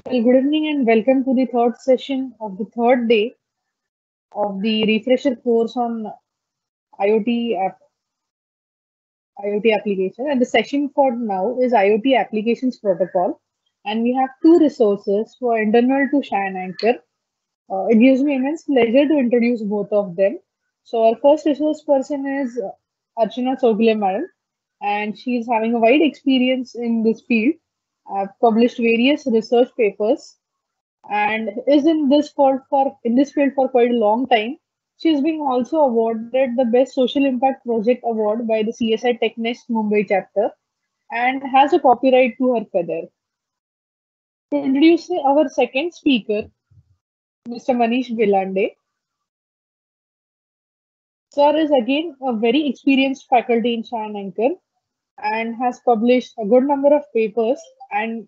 Well, good evening and welcome to the third session of the third day of the refresher course on IoT app, IoT application. And the session for now is IoT applications protocol. And we have two resources for internal to Shine Anchor. It gives me immense pleasure to introduce both of them. So our first resource person is Archana Sogile madam, and she is having a wide experience in this field. I've published various research papers and is in this field for quite a long time. She is being also awarded the Best Social Impact Project Award by the CSI TechNest Mumbai chapter and has a copyright to her feather. To introduce our second speaker, Mr. Manish Bilande. Sir is again a very experienced faculty in Shan Anchor and has published a good number of papers, and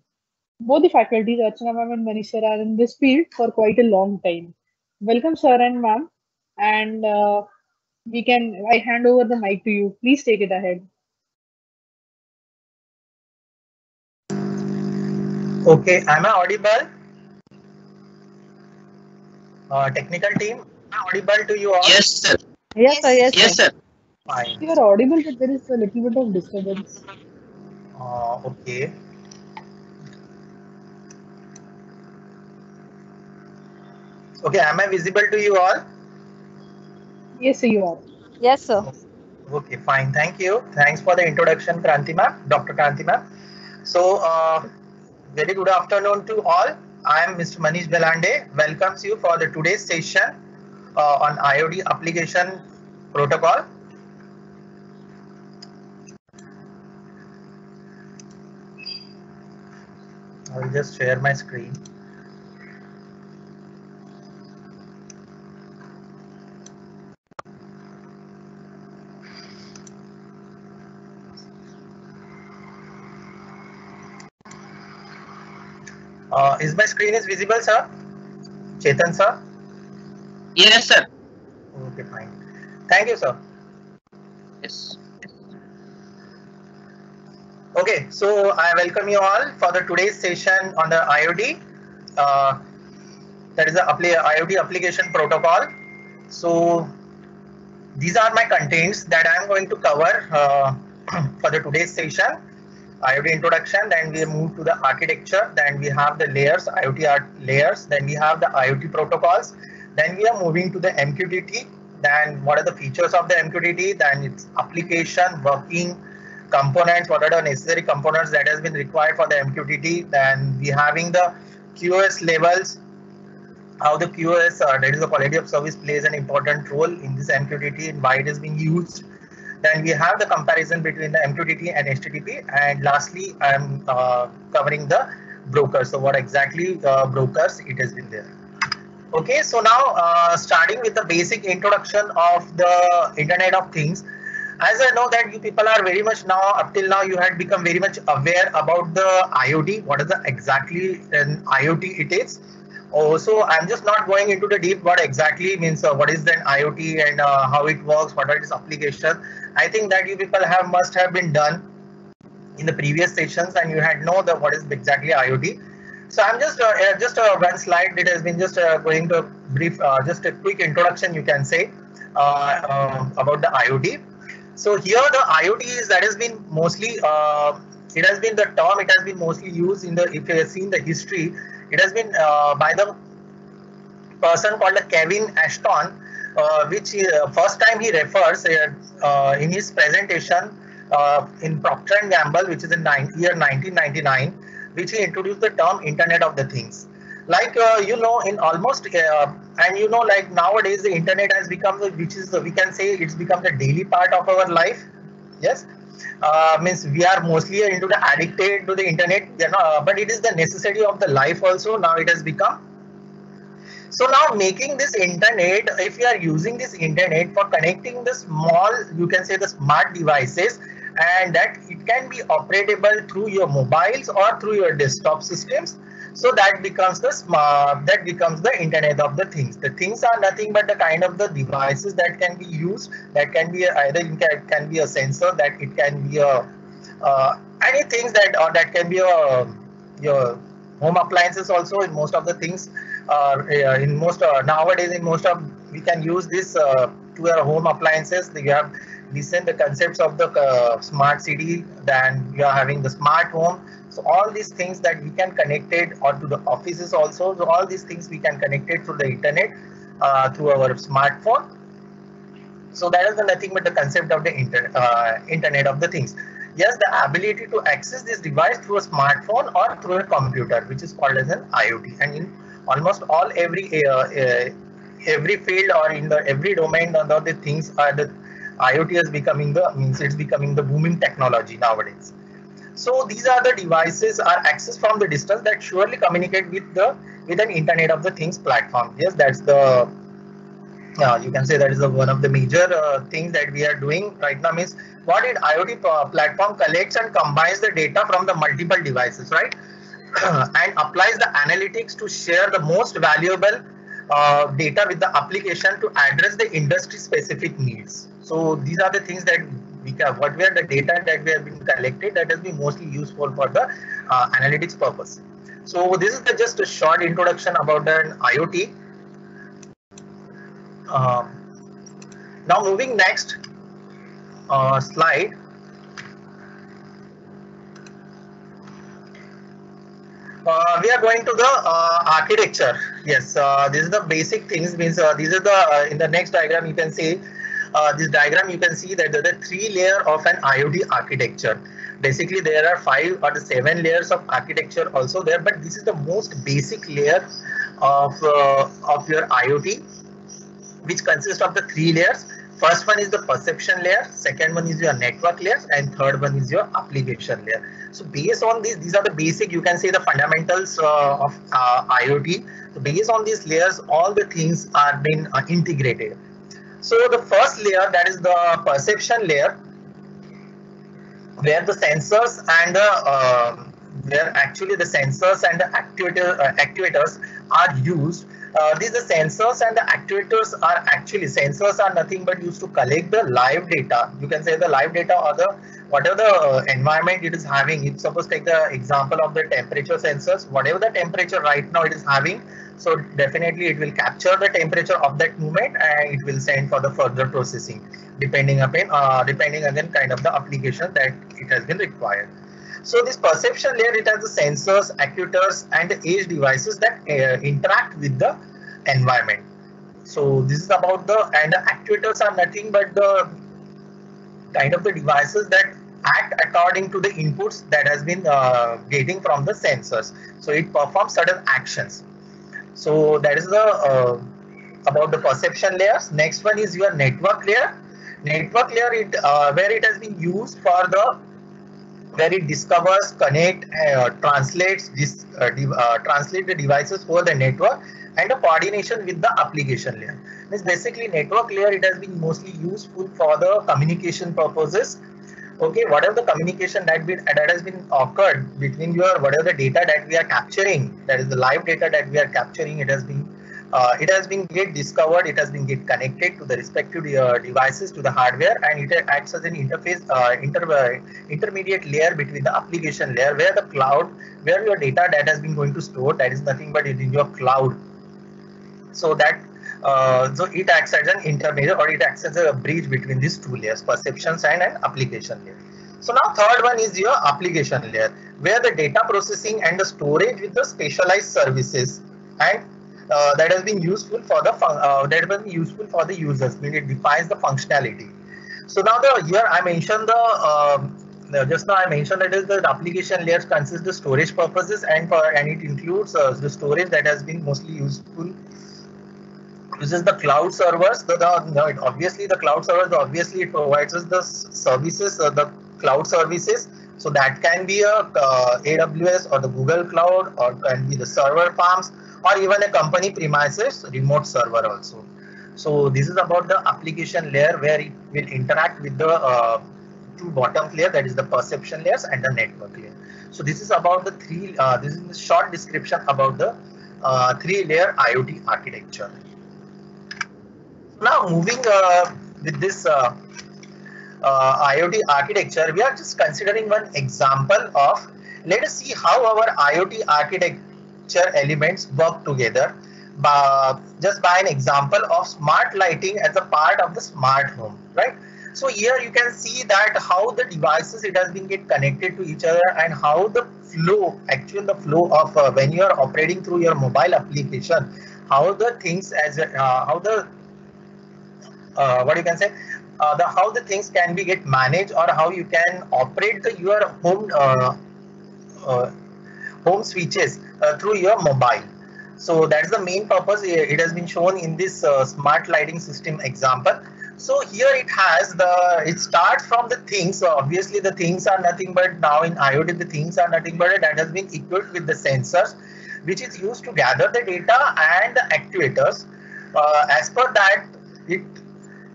both the faculties, Archana ma'am and Manish sir, are in this field for quite a long time. Welcome, sir and ma'am. And I hand over the mic to you. Please take it ahead. Okay, am I audible? Technical team, am I audible to you all? Yes, sir. Yes, sir. Yes, Yes, sir. sir. Fine. You are audible, but there is a little bit of disturbance. Okay. Okay, am I visible to you all? Yes, sir, you are. Yes, sir. Okay, fine. Thank you. Thanks for the introduction, Kranti ma'am, Dr. Kranti ma'am. So, very good afternoon to all. I am Mr. Manish Belande. Welcomes you for the today's session on IoT application protocol. I will just share my screen. Is my screen is visible, sir? Chetan, sir? Yes, sir. Okay, fine. Thank you, sir. Yes. Okay, so I welcome you all for the today's session on the IoT. Uh, that is the IoT application protocol. So these are my contents that I am going to cover for the today's session. IoT introduction, then we move to the architecture, then we have the layers, IoT layers, then we have the IoT protocols, then we are moving to the MQTT, then what are the features of the MQTT, then its application, working, components, what are the necessary components that has been required for the MQTT, then we having the QoS levels, how the QoS, that is the quality of service, plays an important role in this MQTT and why it is being used. Then we have the comparison between the MQTT and HTTP, and lastly, I am covering the brokers. So what exactly brokers it has been there. Okay, so now starting with the basic introduction of the Internet of Things. As I know that you people are very much now, up till now, you had become very much aware about the IoT. What is the exactly an IoT it is? Oh, so I'm just not going into the deep what exactly means, what is then IoT and how it works, what are its application. I think that you people have must have been done in the previous sessions and you had know the what is exactly IoT. So I'm just one slide that has been just going to brief, just a quick introduction you can say about the IoT. So here the IoT is that has been mostly it has been the term it has been mostly used in the, if you have seen the history, it has been by the person called Kevin Ashton, which first time he refers in his presentation in Procter and Gamble, which is in year 1999, which he introduced the term Internet of the Things. Like in almost and like nowadays the internet has become which is we can say it's become the daily part of our life. Yes, means we are mostly into the addicted to the internet, but it is the necessity of the life also. Now it has become so now making this internet, if you are using this internet for connecting the small, you can say the smart devices, and that it can be operatable through your mobiles or through your desktop systems. So that becomes the smart, that becomes the Internet of the Things. The things are nothing but the kind of the devices that can be used. That can be either it can be a sensor, that it can be a anything that or that can be a your home appliances also. In most of the things, in most nowadays, in most of we can use this to our home appliances. You have listened the concepts of the smart city, then you are having the smart home. So all these things that we can connect it, or to the offices also. So all these things we can connect it through the internet, through our smartphone. So that is nothing but the concept of the Internet of the Things. Yes, the ability to access this device through a smartphone or through a computer, which is called as an IoT. And in almost all every field, or in the every domain, of the things are the IoT is becoming it's becoming the booming technology nowadays. So these are the devices are accessed from the distance that surely communicate with an Internet of the Things platform. Yes, that's the you can say that is one of the major things that we are doing right now. Means what it IoT platform collects and combines the data from the multiple devices, right? And applies the analytics to share the most valuable data with the application to address the industry specific needs. So these are the things that we can, what were the data that we have been collected that has been mostly useful for the analytics purpose. So this is just a short introduction about an IoT. Now moving next slide. We are going to the architecture. Yes, this is the basic things. Means these are the in the next diagram you can see. This diagram you can see that there are 3 layers of an IoT architecture. Basically, there are 5 or 7 layers of architecture also there, but this is the most basic layer of your IoT, which consists of the 3 layers. First one is the perception layer, second one is your network layer, and third one is your application layer. So based on these are the basic, you can say the fundamentals of IoT. So based on these layers, all the things are being integrated. So the first layer, that is the perception layer, where the sensors and the where actually the sensors and the actuators are used. These the sensors and the actuators are actually, sensors are nothing but used to collect the live data. You can say the live data, or the whatever the environment it is having. If suppose take the example of the temperature sensors, whatever the temperature right now it is having, so definitely it will capture the temperature of that moment and it will send for the further processing, depending upon depending again kind of the application that it has been required. So this perception layer, it has the sensors, actuators, and the edge devices that interact with the environment. So this is about the, and the actuators are nothing but the kind of the devices that act according to the inputs that has been getting from the sensors. So it performs certain actions. So that is the about the perception layers. Next one is your network layer. Network layer, where it has been used for the, where it discovers, connect, translates translate the devices over the network, and the coordination with the application layer. Means basically network layer, it has been mostly useful for the communication purposes. Okay, whatever the communication that has been occurred between your, whatever the data that we are capturing, that is the live data that we are capturing, it has been get discovered, it has been get connected to the respective devices, to the hardware, and it acts as an interface, intermediate layer between the application layer, where the cloud, where your data that has been going to store, that is nothing but in your cloud. So that so it acts as an intermediate, or it acts as a bridge between these 2 layers, perception and an application layer. So now third one is your application layer, where the data processing and the storage with the specialized services, and that has been useful for the users. Mean it defines the functionality. So now here I mentioned just now I mentioned that is the application layers consist the storage purposes, and it includes the storage that has been mostly useful. This is the cloud servers. Obviously the cloud servers, obviously it provides us the services, the cloud services. So that can be a AWS or the Google Cloud, or can be the server farms, or even a company premises remote server also. So this is about the application layer, where it will interact with the 2 bottom layer, that is the perception layers and the network layer. So this is about the 3. This is the short description about the 3-layer IoT architecture. Now moving with this IoT architecture, we are just considering one example of let us see how our IoT architecture elements work together just by an example of smart lighting as a part of the smart home, right? So here you can see that how the devices it has been get connected to each other, and how the flow, actually the flow of when you are operating through your mobile application, how the things as how the what you can say, the how the things can be get managed, or how you can operate the your uh, home switches through your mobile. So that's the main purpose. It has been shown in this smart lighting system example. So here it has it starts from the things. So obviously the things are nothing but, now in IoT the things are nothing but that has been equipped with the sensors, which is used to gather the data, and the actuators. As per that, it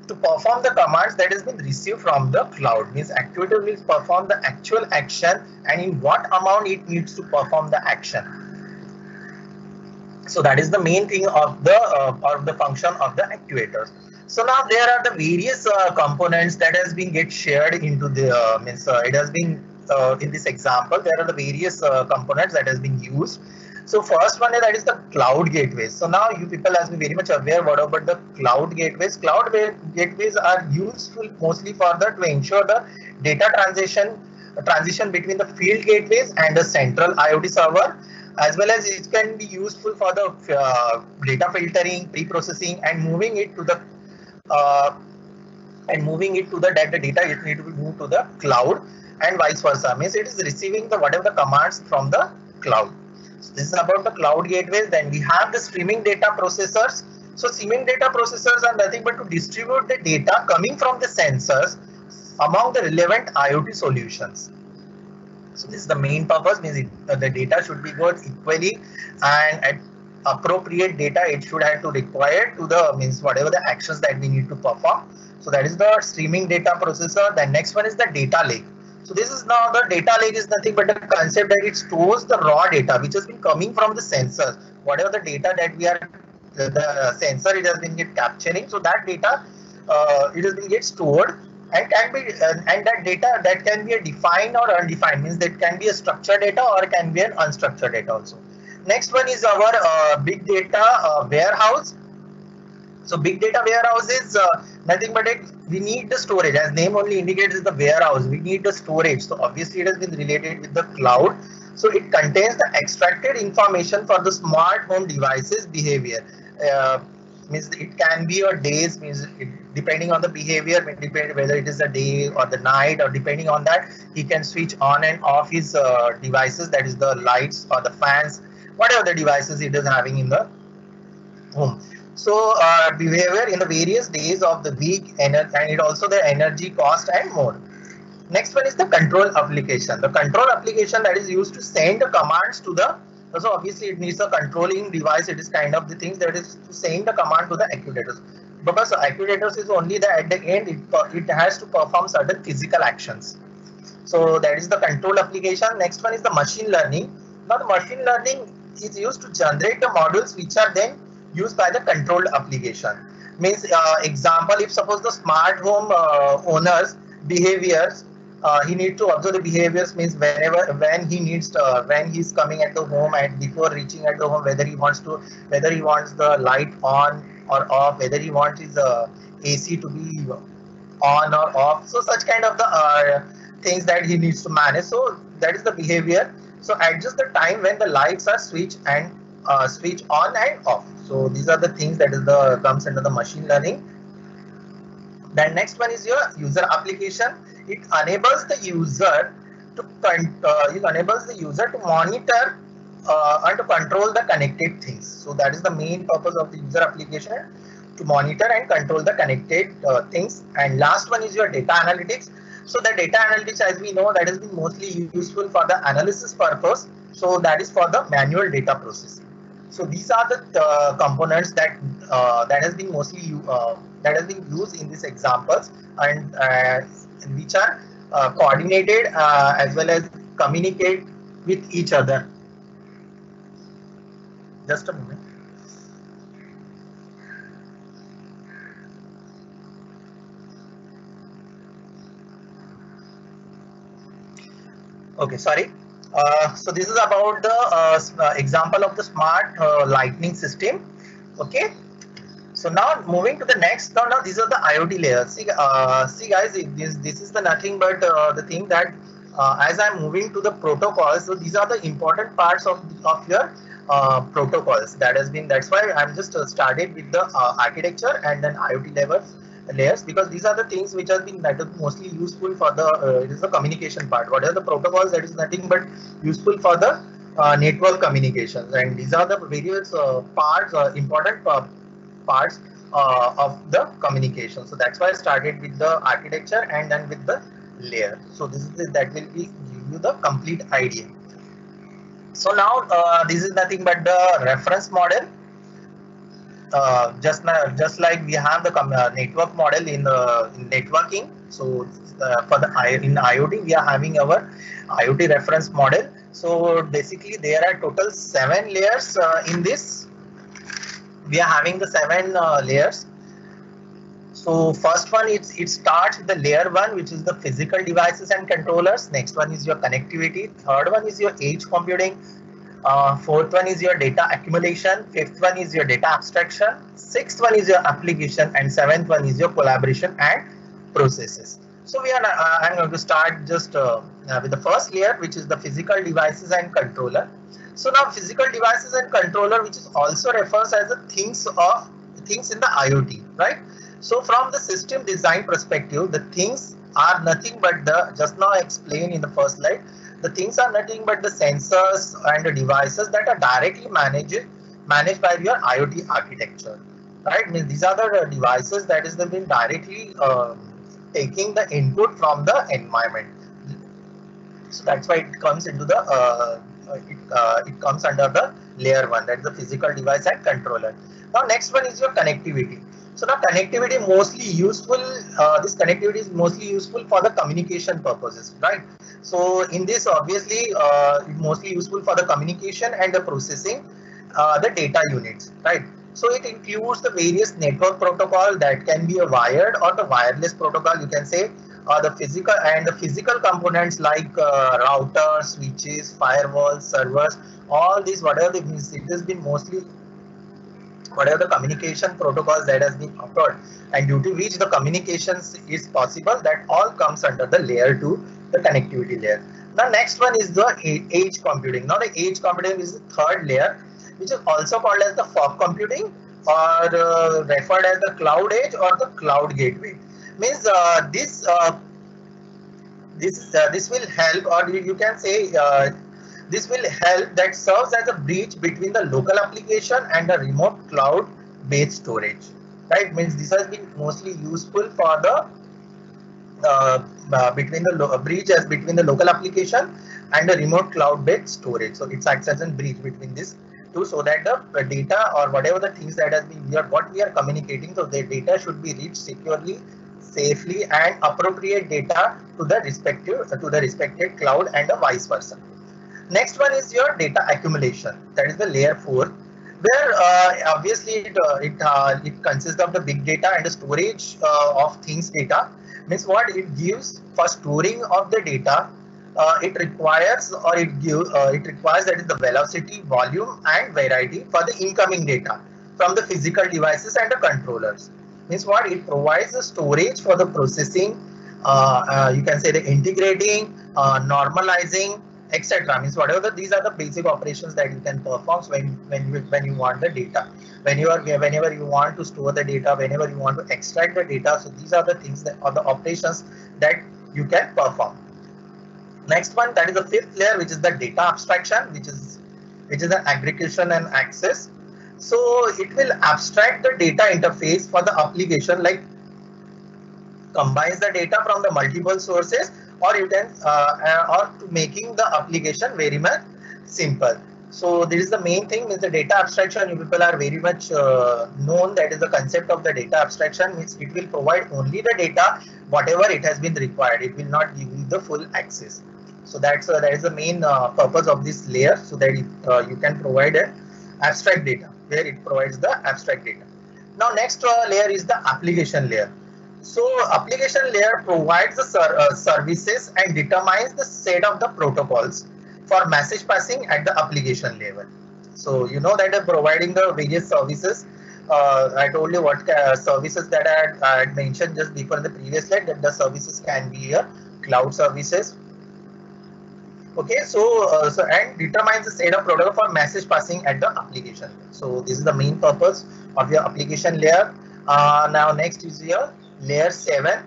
to perform the commands that has been received from the cloud. Means actuator will perform the actual action, and in what amount it needs to perform the action. So that is the main thing of the function of the actuators. So now there are the various components that has been get shared into the it has been in this example there are the various components that has been used. So first one is that is the cloud gateways. So now you people has been very much aware what about the cloud gateways. Gateways are useful mostly for to ensure the data transition between the field gateways and the central IoT server, as well as it can be useful for the data filtering, pre-processing, and moving it to the that the data it need to be moved to the cloud, and vice versa. Means it is receiving the whatever the commands from the cloud. So this is about the cloud gateways. Then we have the streaming data processors. So streaming data processors are nothing but to distribute the data coming from the sensors among the relevant IoT solutions. So this is the main purpose. Means the data should be good equally, and at appropriate data it should have to require to the whatever the actions that we need to perform. So that is the streaming data processor. The next one is the data lake. So this is now the data lake is nothing but the concept that it stores the raw data which has been coming from the sensors. Whatever the data that we are the sensor it has been capturing. So that data it has been get stored, and can be and that data that can be a defined or undefined. Means that can be a structured data or can be an unstructured data also. Next one is our big data warehouse. So big data warehouse is nothing but we need the storage, as name only indicates is the warehouse. We need the storage. So obviously it has been related with the cloud. So it contains the extracted information for the smart home devices behavior. Means it can be a days, means depending on the behavior, depending whether it is a day or the night, or depending on that he can switch on and off his devices, that is the lights or the fans, whatever the devices it is having in the home. So behavior in the various days of the week, and it also the energy cost and more. Next one is the control application. The control application that is used to send the commands to the, so obviously it needs a controlling device. It is kind of the things that is to send the command to the actuators, because actuators is only the at the end it has to perform certain physical actions. So that is the control application. Next one is the machine learning. Now the machine learning is used to generate the modules which are then used by the controlled application. Means example, if suppose the smart home owners behaviors, he needs to observe the behaviors. Means when he needs when he's coming at the home and before reaching at the home, whether he wants the light on or off, whether he wants his AC to be on or off. So such kind of the things that he needs to manage. So that is the behavior. So adjust the time when the lights are switched and switch on and off. So these are the things that is the comes under the machine learning. Then next one is your user application. It enables the user to monitor and to control the connected things. So that is the main purpose of the user application, to monitor and control the connected things. And last one is your data analytics. So the data analytics, as we know, that has been mostly useful for the analysis purpose. So that is for the manual data processing. So these are the components that that has been mostly that has been used in these examples, and which are coordinated as well as communicate with each other. Just a moment. Okay, sorry. So this is about the example of the smart lightning system. Okay. So now moving to the next. Now these are the IoT layers. See guys, this is the nothing but the thing that as I'm moving to the protocols. So these are the important parts of your protocols. That's why I'm just started with the architecture and then IoT layers, because these are the things which have been that is mostly useful for the it is the communication part. What are the protocols? That is nothing but useful for the network communications, and these are the various parts important parts of the communication. So that's why I started with the architecture and then with the layer. So that will be give you the complete idea. So now this is nothing but the reference model. Just like we have the network model in networking. So in IoT we are having our IoT reference model. So basically there are total 7 layers in this. We are having the 7 layers. So first one, it starts with the layer 1, which is the physical devices and controllers. Next one is your connectivity. Third one is your edge computing. Fourth one is your data accumulation. Fifth one is your data abstraction. Sixth one is your application, and seventh one is your collaboration and processes. So I'm going to start just with the first layer, which is the physical devices and controller. So now physical devices and controller, which is also refers as the things in the IoT, right? So from the system design perspective, the things are nothing but just now I explained in the first slide. The things are nothing but the sensors and the devices that are directly managed by your IoT architecture, right? Means these are the devices that is been directly taking the input from the environment. So that's why it comes into the it comes under the layer 1, that is the physical device and controller. Now next one is your connectivity. So now connectivity mostly useful. This connectivity is mostly useful for the communication purposes, right? So in this, obviously, it's mostly useful for the communication and the processing, the data units, right? So it includes the various network protocol that can be a wired or the wireless protocol, you can say, the physical components like routers, switches, firewalls, servers, all these, whatever it means, it has been mostly whatever the communication protocols that has been offered, and due to which the communications is possible, that all comes under the layer 2, the connectivity layer. Now next one is the edge computing. Now the edge computing is the third layer, which is also called as the fog computing, or referred as the cloud edge or the cloud gateway. Means this will help, or you can say this will help, that serves as a bridge between the local application and the remote cloud-based storage. Right? Means this has been mostly useful for the bridge as between the local application and the remote cloud-based storage. So it acts as a bridge between these two, so that the data or whatever the things that has been what we are communicating, so the data should be reached securely, safely, and appropriate data to the respective cloud, and vice versa. Next one is your data accumulation. That is the layer 4, where obviously it consists of the big data and the storage of things data. Means what it gives for storing of the data. It requires that is the velocity, volume, and variety for the incoming data from the physical devices and the controllers. Means what it provides the storage for the processing. You can say the integrating, normalizing, etc. Means whatever these are the basic operations that you can perform when you want the data, whenever you want to store the data, whenever you want to extract the data. So these are the things that are the operations that you can perform. Next one, that is the fifth layer, which is the data abstraction, which is the aggregation and access. So it will abstract the data interface for the application, like combines the data from the multiple sources, or you can or to making the application very much simple. So this is the main thing, is the data abstraction. You people are very much known, that is the concept of the data abstraction. Means it will provide only the data whatever it has been required. It will not give you the full access. So that is the main purpose of this layer, so that you can provide an abstract data, where it provides the abstract data. Now next layer is the application layer. So application layer provides the services and determines the set of the protocols, for message passing at the application level. So you know that providing the various services. I told you what services that I had mentioned just before in the previous slide, that the services can be cloud services. Okay, so and determines the set of protocol for message passing at the application. So this is the main purpose of your application layer. Now next is your layer 7.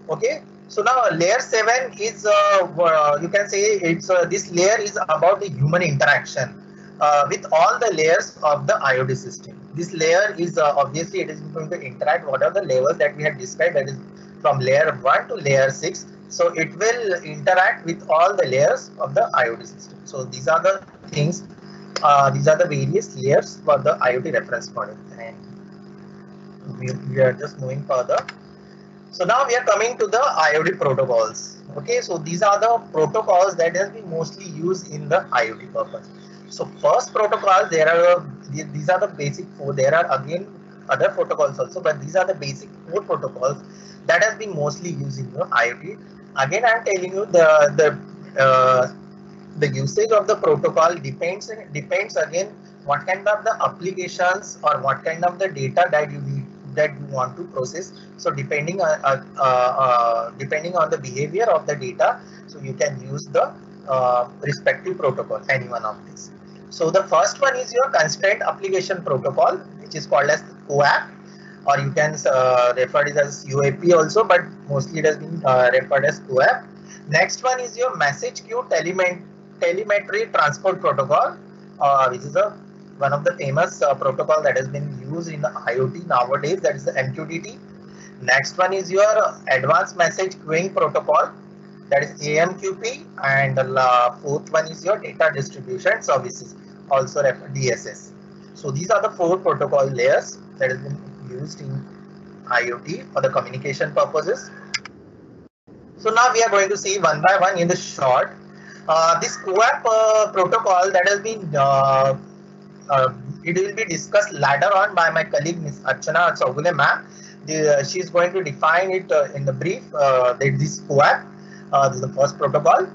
Okay, so now layer 7 is you can say it's this layer is about the human interaction with all the layers of the IoT system. This layer is obviously it is going to interact what are the levels that we had described, that is from layer 1 to layer 6. So it will interact with all the layers of the IoT system. So these are the things, these are the various layers for the IoT reference model, and we are just moving further. So now we are coming to the IoT protocols. Okay, so these are the protocols that has been mostly used in the IoT purpose. So first protocol, there are these are the basic 4. There are again other protocols also, but these are the basic 4 protocols that has been mostly used in the IoT. Again, I am telling you the usage of the protocol depends again what kind of the applications or what kind of the data that you need, that you want to process. So depending on the behavior of the data, so you can use the respective protocol, any one of these. So the first one is your constraint application protocol, which is called as CoAP, or you can refer it as UAP also, but mostly it has been referred as CoAP. Next one is your message queue telemetry transport protocol, which is one of the famous protocol that has been used in the IoT nowadays, that is the MQTT. Next one is your advanced message queuing protocol, that is AMQP, and the fourth one is your data distribution services, also DSS. So these are the 4 protocol layers that has been used in IoT for the communication purposes. So now we are going to see one by one in the short. This CoAP protocol that has been it will be discussed later on by my colleague Ms. Archana Chaugule ma'am. She is going to define it in the brief. This CoAP, this is the first protocol.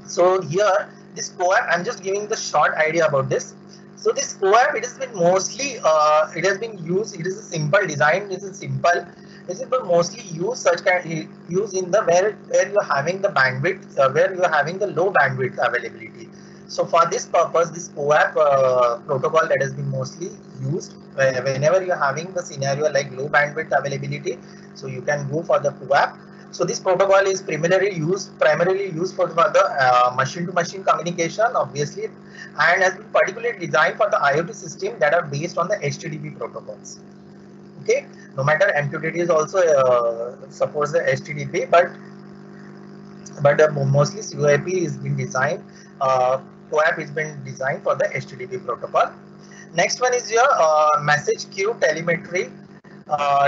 So here, this CoAP, I'm just giving the short idea about this. So this CoAP, it has been mostly, it has been used. It is a simple design. It is simple. It is mostly used such kind use in the where you are having the bandwidth, where you are having the low bandwidth availability. So for this purpose, this CoAP protocol that has been mostly used whenever you are having the scenario like low bandwidth availability, so you can go for the CoAP. So this protocol is primarily used for the machine-to-machine communication, obviously, and has been particularly designed for the IoT system that are based on the HTTP protocols. Okay, no matter MQTT is also supports the HTTP, but mostly CoAP is being designed. CoAP is been designed for the HTTP protocol. Next one is your message queue telemetry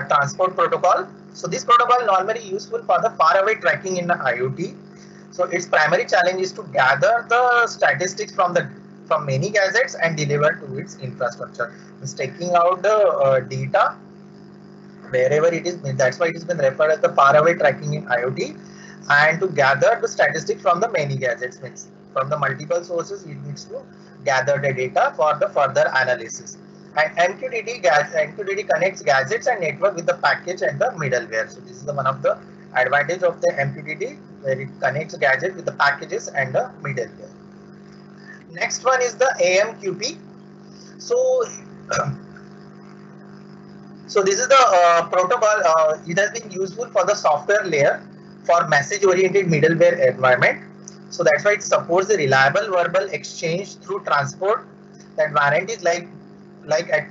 transport protocol. So this protocol is normally useful for the faraway tracking in the IoT. So its primary challenge is to gather the statistics from many gadgets and deliver to its infrastructure. It's taking out the data wherever it is. That's why it has been referred as the faraway tracking in IoT. And to gather the statistics from the many gadgets, means from the multiple sources, it needs to gather the data for the further analysis. And MQTT connects gadgets and network with the package and the middleware. So this is one of the advantage of the MQTT, where it connects gadget with the packages and the middleware. Next one is the AMQP. So so this is the protocol. It has been useful for the software layer for message-oriented middleware environment. So that's why it supports the reliable verbal exchange through transport that variant is like at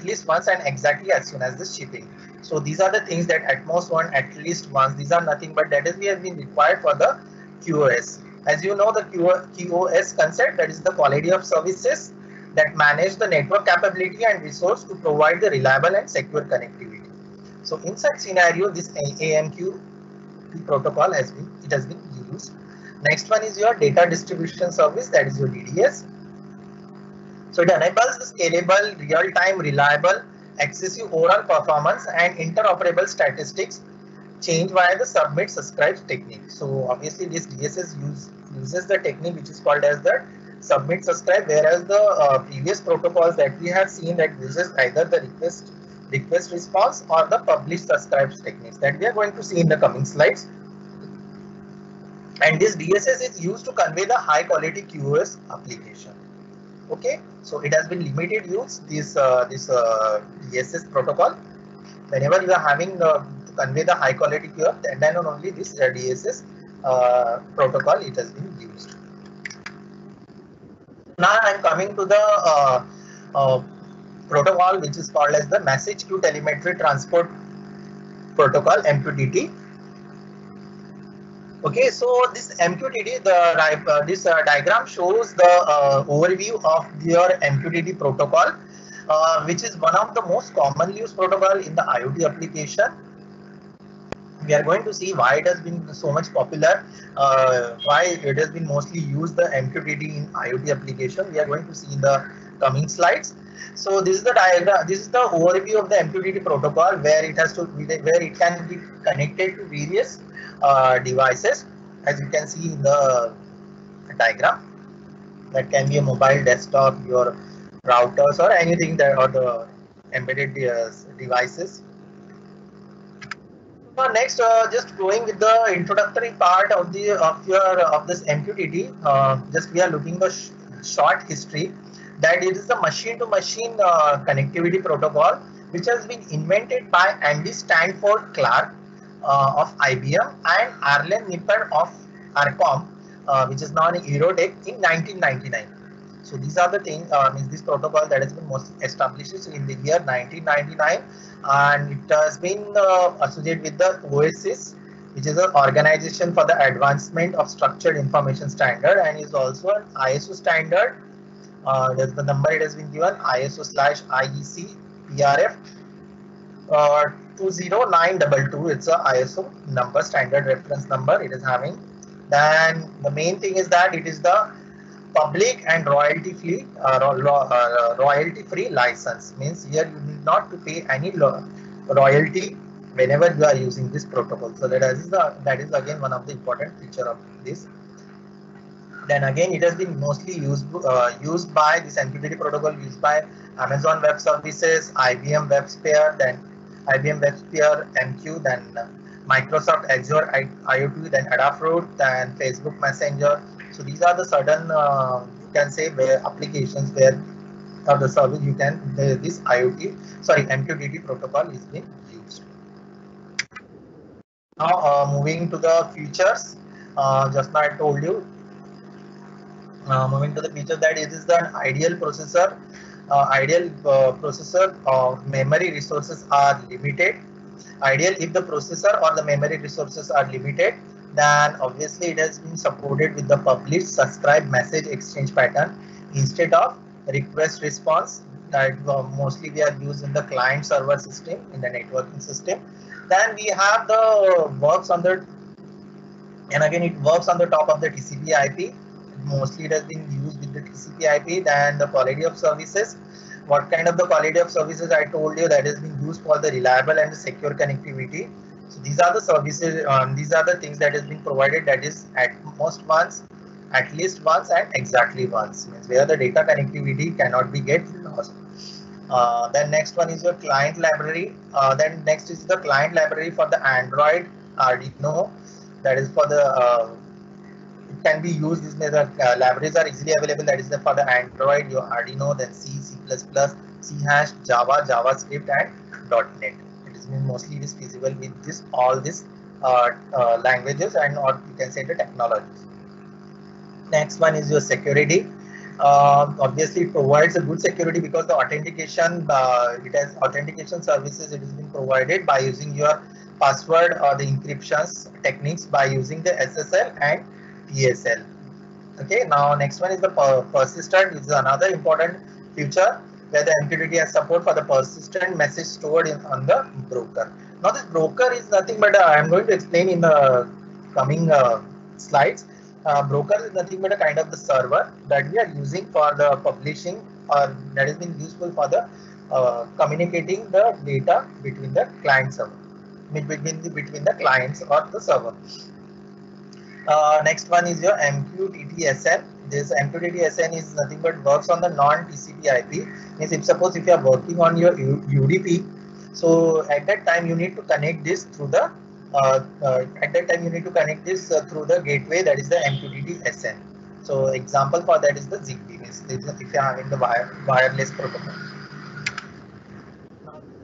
least once, and exactly as soon as the shipping. So these are the things that at least once. These are nothing but that is we have been required for the QoS. As you know, the QoS concept, that is the quality of services that manage the network capability and resource to provide the reliable and secure connectivity. So in such scenario, this AMQP protocol has been used. Next one is your data distribution service, that is your DDS. So it enables the scalable, real-time, reliable, excessive overall performance and interoperable statistics change via the submit subscribe technique. So obviously this DSS uses the technique which is called as the submit subscribe, whereas the previous protocols that we have seen that uses either the request response or the publish subscribe techniques that we are going to see in the coming slides. And this DSS is used to convey the high quality QoS application. Okay, so it has been limited use, this DSS protocol. Whenever you are having to convey the high quality QoS, then only this DSS protocol it has been used. Now I am coming to the protocol which is called as the Message Queue Telemetry Transport Protocol, MQTT. Okay, so this MQTT, this diagram shows the overview of your MQTT protocol, which is one of the most commonly used protocol in the IoT application. We are going to see why it has been so much popular, why it has been mostly used the MQTT in IoT application. We are going to see in the coming slides. So this is the diagram. This is the overview of the MQTT protocol, where it has to be, where it can be connected to various devices, as you can see in the diagram. That can be a mobile, desktop, your routers, or anything that, or the embedded devices. Now next, just going with the introductory part of this MQTT. Just we are looking the short history. That it is a machine-to-machine connectivity protocol, which has been invented by Andy Stanford Clark of IBM and Arlen Nipper of Arcom, which is now in Eurotech, in 1999. So these are the things, means this protocol that has been mostly established in the year 1999, and it has been associated with the OSIS, which is an Organization for the Advancement of Structured Information Standard, and is also an ISO standard. That's the number it has been given, ISO/IEC PRF 20922. It's a ISO number, standard reference number it is having. Then the main thing is that it is the public and royalty free license. Means here you need not to pay any royalty whenever you are using this protocol. So that is again one of the important feature of this. Then again, it has been mostly used by this MQTT protocol, used by Amazon Web Services, IBM WebSphere, then IBM WebSphere MQ, then Microsoft Azure IoT, then Adafruit, then Facebook Messenger. So these are the certain you can say where applications where or the service you can this MQTT protocol is being used. Now moving to the features, just now I told you. Moving to the feature that it is the ideal processor. Memory resources are limited. Ideal if the processor or the memory resources are limited, then obviously it has been supported with the publish subscribe message exchange pattern instead of request response that mostly we are used in the client server system, in the networking system. Then we have the works on the, and again it works on the top of the TCP IP. Mostly it has been used with the TCP IP. Then the quality of services. What kind of the quality of services I told you, that has been used for the reliable and secure connectivity. So these are the services, these are the things that has been provided, that is at most once, at least once, and exactly once, means where the data connectivity cannot be get lost. Then next one is your client library. Then next is the client library for the Android Arduino. That is for the it can be used. These libraries are easily available. That is for the Android, your Arduino, then C, C++, C#, Java, JavaScript, and .NET. It is mostly feasible with this all these languages, and or you can say the technologies. Next one is your security. Obviously it provides a good security because the authentication, it has authentication services. It has been provided by using your password or the encryptions techniques by using the SSL and TSL. Okay, now next one is the persistent. This is another important feature where the MQTT has support for the persistent message stored on the broker. Now this broker is nothing but I am going to explain in the coming slides. Broker is nothing but a kind of the server that we are using for the publishing, or that has been useful for the communicating the data between the client server, between the clients or the server. Next one is your MQTT-SN. This MQTT-SN is nothing but works on the non-TCP IP. Means if suppose if you are working on your UDP, so at that time you need to connect this through the through the gateway, that is the MQTT-SN. So example for that is the ZigBee. Means if you are having the wireless protocol.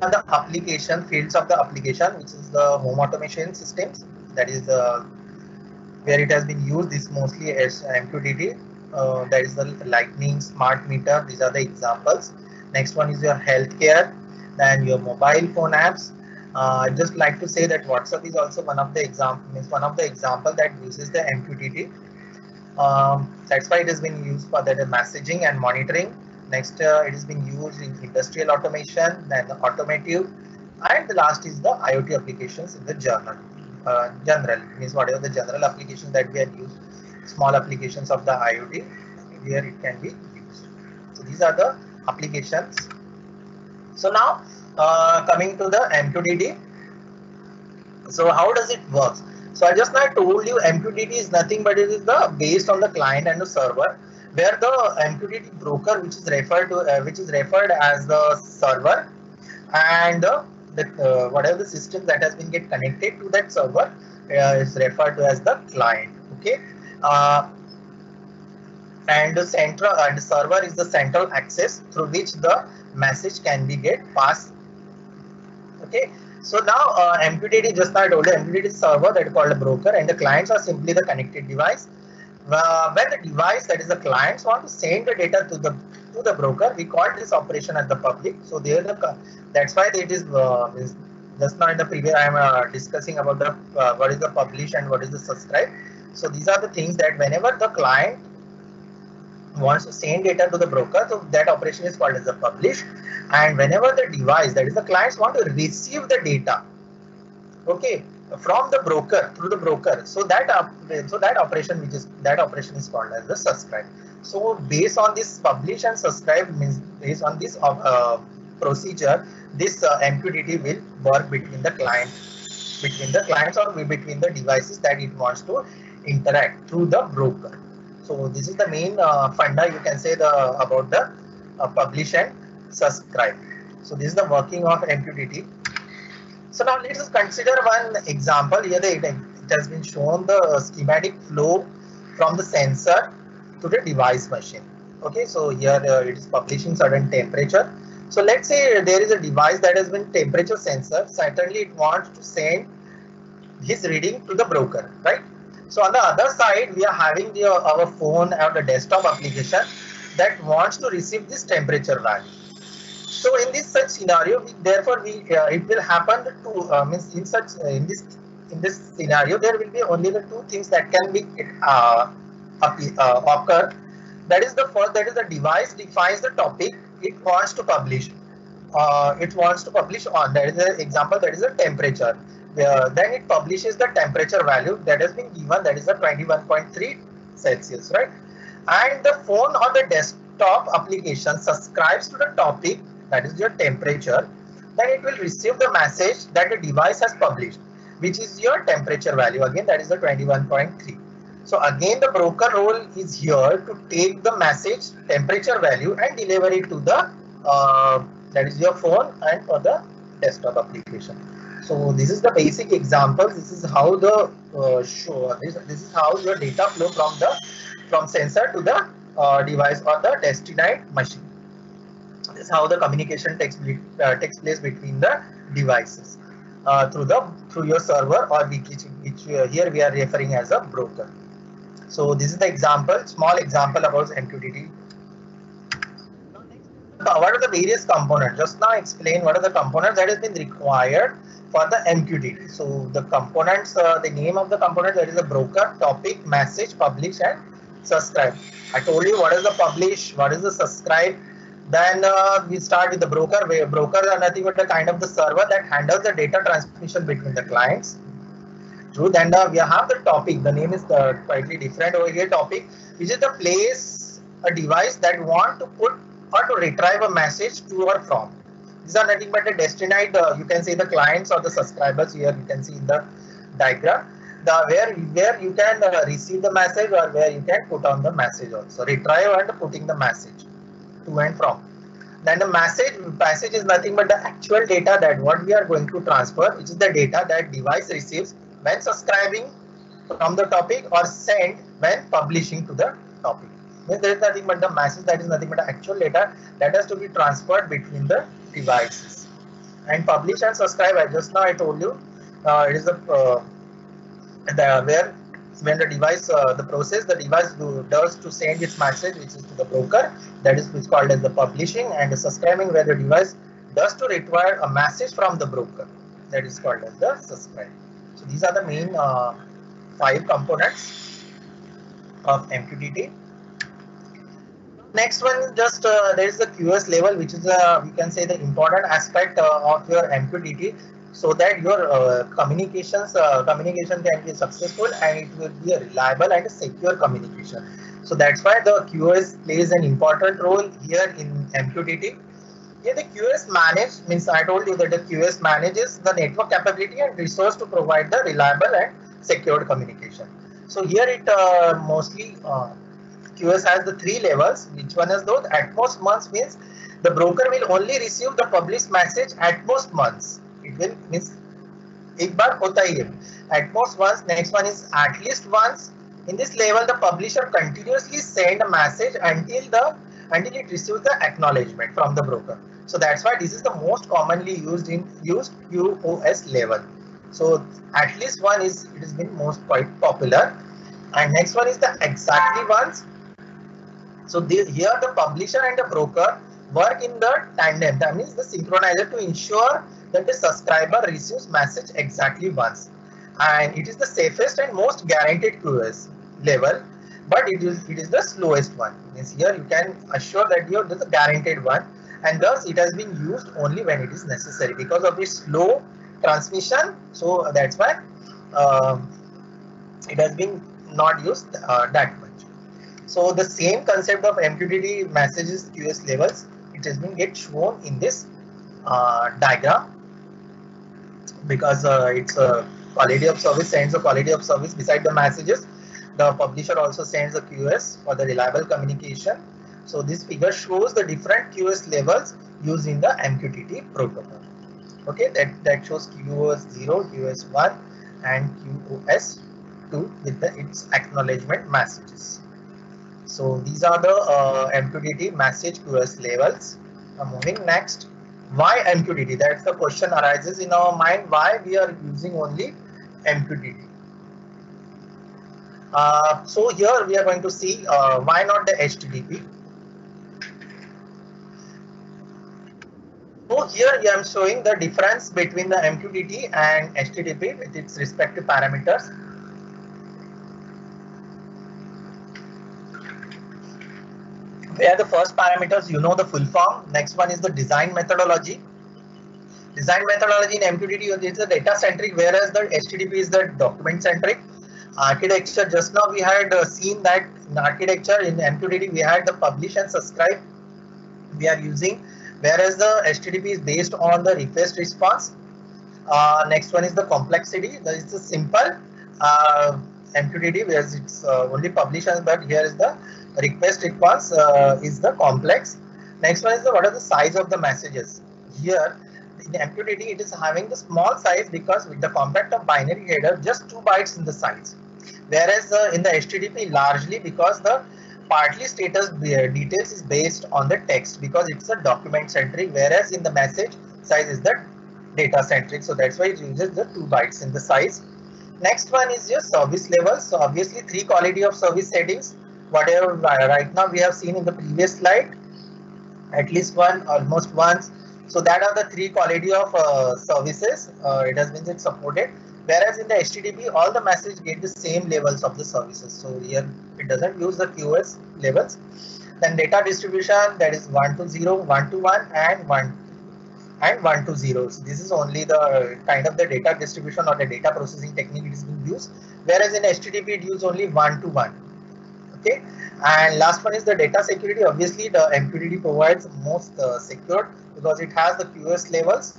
Now the application fields of the application, which is the home automation systems, that is the where it has been used. This mostly as MQTT. That is the lightning, smart meter. These are the examples. Next one is your healthcare, then your mobile phone apps. I just like to say that WhatsApp is also one of the example that uses the MQTT. That's why it has been used for the messaging and monitoring. Next, it is being used in industrial automation, then the automotive, and the last is the IoT applications in the general means whatever the general application that we are used, small applications of the IoT, where it can be used. So these are the applications. So now coming to the MQTT. So how does it work? So I just now told you MQTT is nothing but it is the based on the client and the server, where the MQTT broker, which is referred as the server, and whatever the system that has been get connected to that server is referred to as the client. Okay, and the server is the central access through which the message can be get passed. Okay, so now MQTT, just now I told you, MQTT is server that is called a broker, and the clients are simply the connected device. When the device, that is the clients, want to send the data to the broker, we call this operation as the public. So there that's why it is just now in the previous I am discussing about the what is the publish and what is the subscribe. So these are the things that whenever the client wants to send data to the broker, so that operation is called as the publish. And whenever the device, that is the clients, want to receive the data, okay, from the broker through the broker, so that operation is called as the subscribe. So based on this publish and subscribe, means based on this procedure, this MQTT will work between the clients or between the devices that it wants to interact through the broker. So this is the main funda, you can say, about the publish and subscribe. So this is the working of MQTT. So now let us consider one example. Here it has been shown the schematic flow from the sensor to the device machine. Okay, so here it is publishing certain temperature. So let's say there is a device that has been temperature sensor. Certainly it wants to send his reading to the broker, right? So on the other side, we are having our phone or the desktop application that wants to receive this temperature value. So in this such scenario, it will happen to means in this scenario there will be only the two things that can be occur. That is the first, that is the device defines the topic it wants to publish. It wants to publish on, that is the example, that is the temperature. Then it publishes the temperature value that has been given, that is the 21.3 Celsius, right? And the phone or the desktop application subscribes to the topic, that is your temperature. Then it will receive the message that the device has published, which is your temperature value, again that is the 21.3. So again the broker role is here to take the message temperature value and deliver it to the that is your phone and for the desktop application. So this is the basic example. This is how the this is how your data flow from sensor to the device or the destined machine. This is how the communication takes place between the devices through your server, or which here we are referring as a broker. So this is the example, small example about MQTT. What are the various components? Just now explain what are the components that has been required for the MQTT. So the components, the name of the component, that is the broker, topic, message, publish and subscribe. I told you what is the publish, what is the subscribe. Then we start with the broker, where brokers are nothing but the kind of the server that handles the data transmission between the clients. True. Then we have the topic. The name is slightly different over here. Topic, which is the place, a device that want to put or to retrieve a message to or from. These are nothing but the destined, you can say the clients or the subscribers. Here you can see in the diagram. where you can receive the message or where you can put on the message also, retrieve and putting the message to and from. Then the passage is nothing but the actual data that what we are going to transfer, which is the data that device receives when subscribing from the topic or send when publishing to the topic. Means there is nothing but the message, that is nothing but the actual data that has to be transferred between the devices. And publish and subscribe, as just now I told you, it is where when the device the process the device does to send its message, which is to the broker, that is called as the publishing, and the subscribing where the device does to require a message from the broker, that is called as the subscribe. So these are the main 5 components of MQTT. Next one, just there is the QoS level, which is we can say the important aspect of your MQTT, so that your communication can be successful and it will be a reliable and a secure communication. So that's why the QoS plays an important role here in MQTT. Here the QoS means I told you that the QoS manages the network capability and resource to provide the reliable and secured communication. So here it mostly QoS has the 3 levels. Which one is those? At most once means the broker will only receive the published message at most once. It will means एक बार होता ही है. At most once. Next one is at least once. In this level, the publisher continuously send a message until it receives the acknowledgement from the broker. So that's why this is the most commonly used QoS level. So at least one it has been most quite popular. And next one is the exactly once. So here the publisher and the broker work in the tandem, that means the synchronizer, to ensure that the subscriber receives message exactly once. And it is the safest and most guaranteed QoS level, but it is the slowest one. Means here you can assure that you have the guaranteed one, and thus it has been used only when it is necessary because of its slow transmission. So that's why it has been not used that much. So the same concept of MQTT messages QoS levels, it has been shown in this diagram, because it's a quality of service, sends a quality of service beside the messages. The publisher also sends a QoS for the reliable communication. So this figure shows the different QoS levels used in the MQTT protocol. Okay, that shows QoS 0, QoS 1, and QoS 2 with its acknowledgement messages. So these are the MQTT message QoS levels. Now moving next, why MQTT? That's the question arises in our mind, why we are using only MQTT. So here we are going to see why not the HTTP. So here I am showing the difference between the MQTT and HTTP with its respective parameters. Where the first parameters, you know the full form. Next one is the design methodology. Design methodology in MQTT is the data centric, whereas the HTTP is the document centric. Architecture, just now we had seen that in architecture in MQTT we had the publish and subscribe we are using, whereas the HTTP is based on the request response. Next one is the complexity. That is the simple MQTT, whereas it's only publish, but here is the request response is the complex. Next one is what are the size of the messages. Here in MQTT it is having the small size because with the compact of binary header, just 2 bytes in the size, whereas in the HTTP largely because the partly status details is based on the text because it's a document centric, whereas in the message size is the data centric. So that's why it uses the 2 bytes in the size. Next one is your service level. So obviously 3 quality of service settings, whatever right now we have seen in the previous slide, at least one, almost once. So that are the 3 quality of services it has been supported, whereas in the HTTP all the messages get the same levels of the services. So here it doesn't use the QoS levels. Then data distribution, that is 1 to 0, 1 to 1, and 1 to 0. So this is only the kind of the data distribution or the data processing technique it is being used, whereas in HTTP it uses only 1 to 1. Okay, and last one is the data security. Obviously the MQTT provides most secure because it has the QoS levels,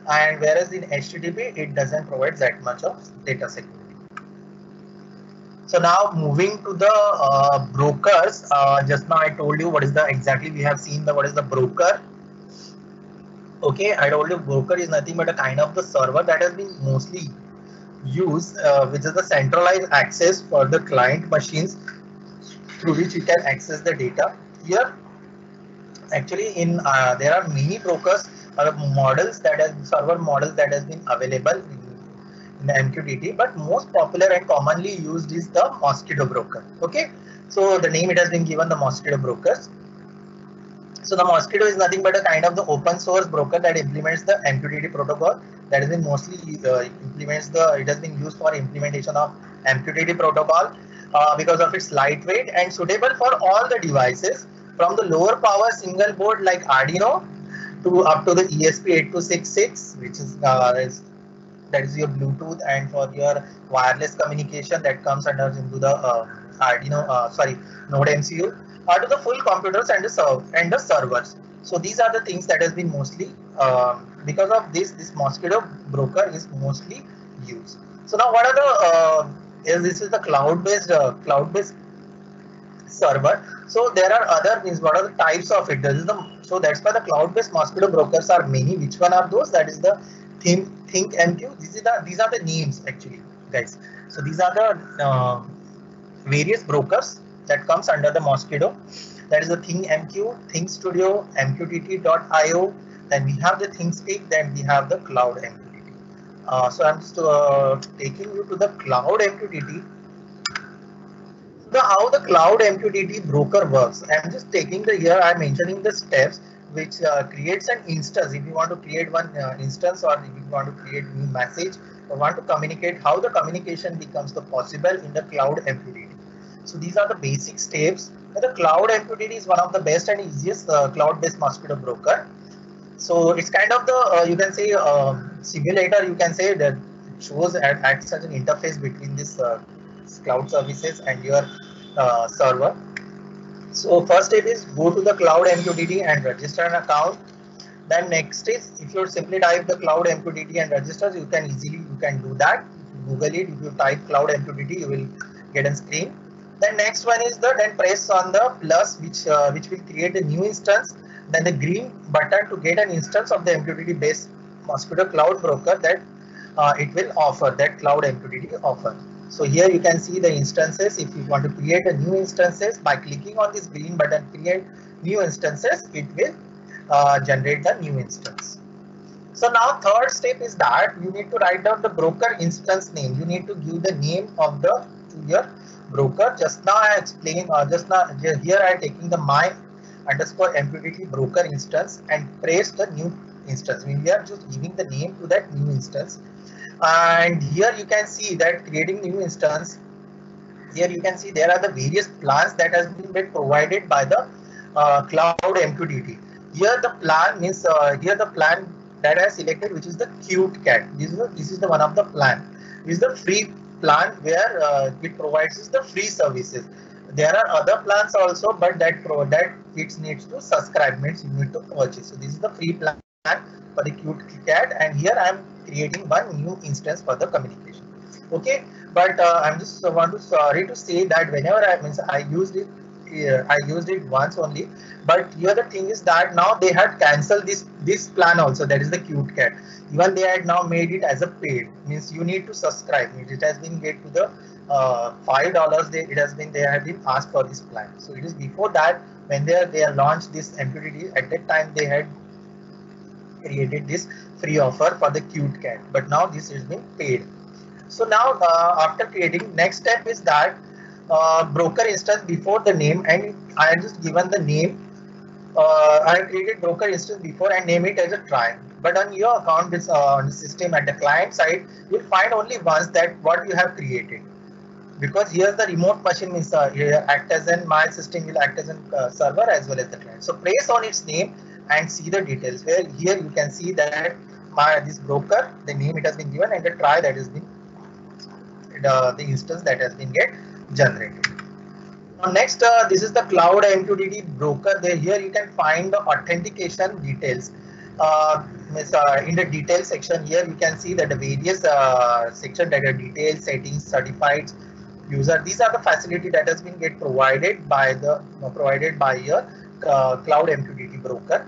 and whereas in HTTP it doesn't provide that much of data security. So now moving to the brokers. Just now I told you what is the exactly we have seen the what is the broker. Okay, I told you broker is nothing but a kind of the server that has been mostly used, which is the centralized access for the client machines through which you can access the data. Here, actually, in there are many brokers or models that has server models that has been available in the MQTT, but most popular and commonly used is the Mosquitto broker. Okay, so the name it has been given the Mosquitto brokers. So the Mosquitto is nothing but a kind of the open source broker that implements the MQTT protocol. That has been mostly it has been used for implementation of MQTT protocol because of its lightweight and suitable for all the devices from the lower power single board like Arduino to up to the ESP8266, which is that is your Bluetooth, and for your wireless communication that comes under into the Arduino, Node MCU, or to the full computers and the servers. So these are the things that has been mostly because of this Mosquitto broker is mostly used. So now what are the this is the cloud-based server. So there are other means what are the types of it. This is so that's why the cloud-based Mosquitto brokers are many. Which one are those? That is the ThinkMQ. These are the names actually, guys. So these are the various brokers that comes under the Mosquitto. That is the ThinkMQ, ThinkStudio, MQTT.io. Then we have the ThinkSpeak. Then we have the Cloud MQTT. So I'm just taking you to the Cloud MQTT. How the Cloud MQTT broker works. I'm just taking the here. I'm mentioning the steps which creates an instance. If you want to create one instance, or if you want to create new message, or want to communicate, how the communication becomes the possible in the Cloud MQTT. So these are the basic steps. The Cloud MQTT is one of the best and easiest cloud-based Mosquitto broker. So it's kind of the you can say simulator. You can say that it shows at such an interface between this cloud services and your server. So first step is go to the Cloud MQTT and register an account. Then next is if you simply type the Cloud MQTT and register, you can do that. If you Google it, if you type Cloud MQTT, you will get a screen. Then next one is then press on the plus, which will create a new instance. Then the green button to get an instance of the MQTT based Mosquitto Cloud broker that it will offer, that Cloud MQTT offer. So here you can see the instances. If you want to create a new instances, by clicking on this green button, create new instances, it will generate the new instance. So now third step is that you need to write down the broker instance name. You need to give the name of to your broker. Just now I explained, here I am taking the my underscore MQTT broker instance and press the new instance. We are just giving the name to that new instance. And here you can see that creating new instance, here you can see there are the various plans that has been provided by the Cloud MQTT. Here the plan means here the plan that I have selected, which is the CuteCat. This is the one of the plan. This is the free plan where it provides the free services. There are other plans also, but that it needs to subscribe, means you need to purchase. So this is the free plan for the CuteCat, and here I am creating one new instance for the communication. Okay, but I'm just sorry to say that whenever I used it once only, but here the thing is that now they had cancelled this plan also, that is the CuteCat. Even they had now made it as a paid, means you need to subscribe. It has been get to the $5. They have been asked for this plan. So it is before that when they launched this MQTT, at that time they had created this free offer for the CuteCat, but now this has been paid. So now after creating, next step is that broker instance before the name, and I have just given the name. I have created broker instance before and name it as a try. But on your account, on the system at the client side, you'll find only once that what you have created, because here the remote machine means act as in my system will act as a server as well as the client. So press on its name and see the details, where here you can see that this broker, the name it has been given, and the try that has been the instance that has been generated. Now next, this is the Cloud MQTT broker. Here you can find the authentication details. In the details section, here you can see that the various section that are details, settings, certified, user. These are the facility that has been get provided by your cloud MQTT broker.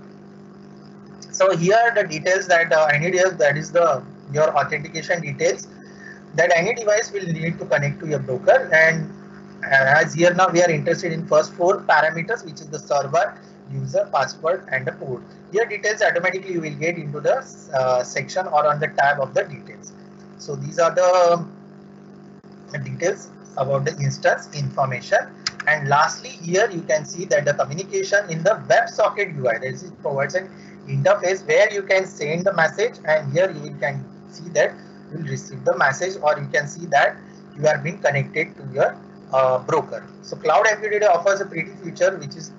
So here the details that I need here, that is your authentication details that any device will need to connect to your broker. And as here now we are interested in first 4 parameters, which is the server, user, password, and the port. Here details automatically you will get into the section or on the tab of the details. So these are the details about the instance information. And lastly, here you can see that the communication in the WebSocket UI, this provides an interface where you can send the message, and here you can see that you will receive the message, or you can see that you are being connected to your broker. So Cloud MQTT offers a pretty feature, which is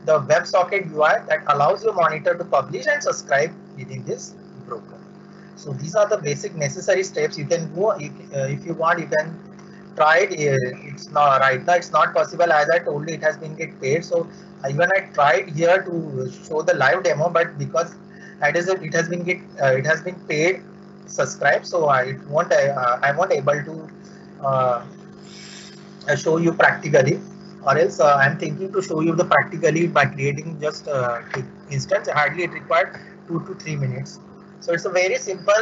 the WebSocket UI that allows your monitor to publish and subscribe within this broker. So these are the basic necessary steps. You can go if you want, you can try it. It's not right now, it's not possible, as I told you, it has been get paid. So even I tried here to show the live demo, but because it has been paid subscribe, so I won't able to show you practically, or else I'm thinking to show you the practically by creating just instance. Hardly it required 2 to 3 minutes. So it's a very simple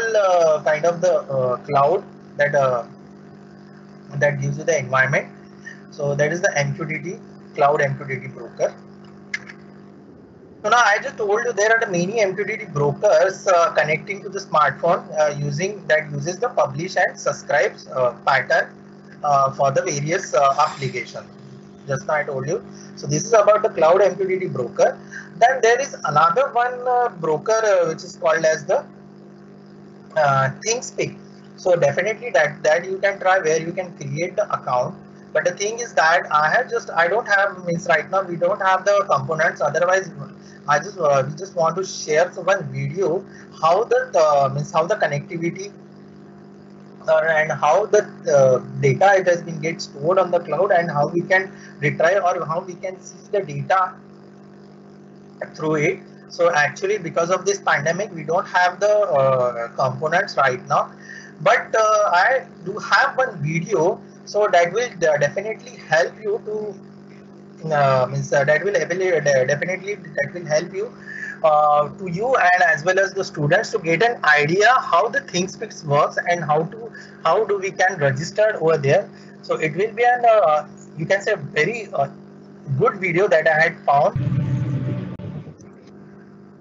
kind of the cloud that gives you the environment. So that is the MQTT cloud MQTT broker. So now I just told you there are the many MQTT brokers connecting to the smartphone uses the publish and subscribe pattern for the various applications. Just now I told you. So this is about the cloud MQTT broker. Then there is another one broker which is called as the ThingSpeak. So definitely that you can try, where you can create the account. But the thing is that I don't have, means right now we don't have the components. Otherwise, we just want to share one video how the connectivity and how the data it has been get stored on the cloud, and how we can retrieve or how we can see the data through it. So actually, because of this pandemic, we don't have the components right now, but I do have one video, so that will definitely help you to that will help you to you and as well as the students to get an idea how the ThingSpeak works and how do we can register over there. So it will be an you can say very good video that I had found.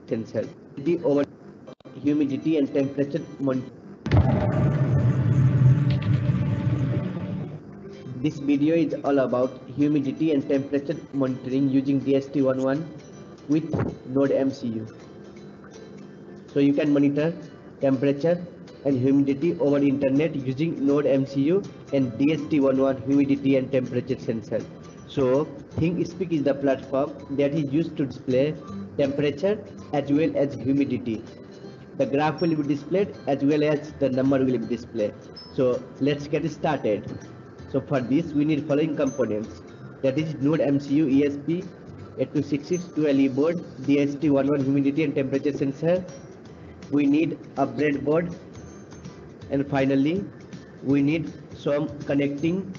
Sensor over humidity and temperature monitoring. This video is all about humidity and temperature monitoring using DHT11 with Node MCU. So you can monitor temperature and humidity over internet using Node MCU and DHT11 humidity and temperature sensor. So ThingSpeak is the platform that is used to display temperature as well as humidity. The graph will be displayed as well as the number will be displayed. So let's get started. So for this we need following components, that is Node MCU ESP8266 12E board, DHT11 humidity and temperature sensor. We need a breadboard, and finally we need some connecting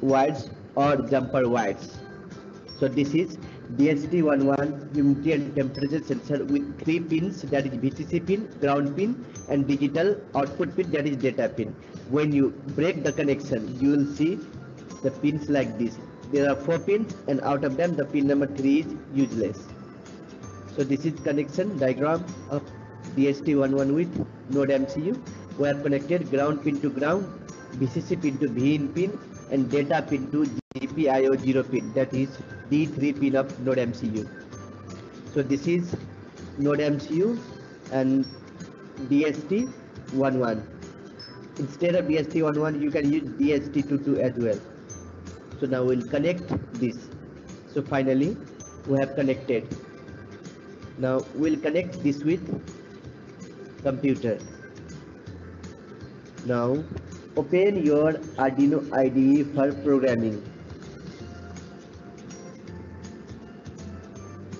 wires or jumper wires. So this is DHT11 humidity and temperature sensor with 3 pins, that is VCC pin, ground pin, and digital output pin, that is data pin. When you break the connection, you will see the pins like this. There are 4 pins, and out of them the pin number 3 is useless. So this is connection diagram of DHT11 with Node MCU. We have connected ground pin to ground, VCC pin to VIN pin, and data pin to GPIO0 pin, that is D3 pin of Node MCU. So this is Node MCU and DHT11. Instead of DHT11, you can use DHT22 as well. So now we'll connect this. So finally we have connected. Now we'll connect this with computer. Now open your Arduino IDE for programming.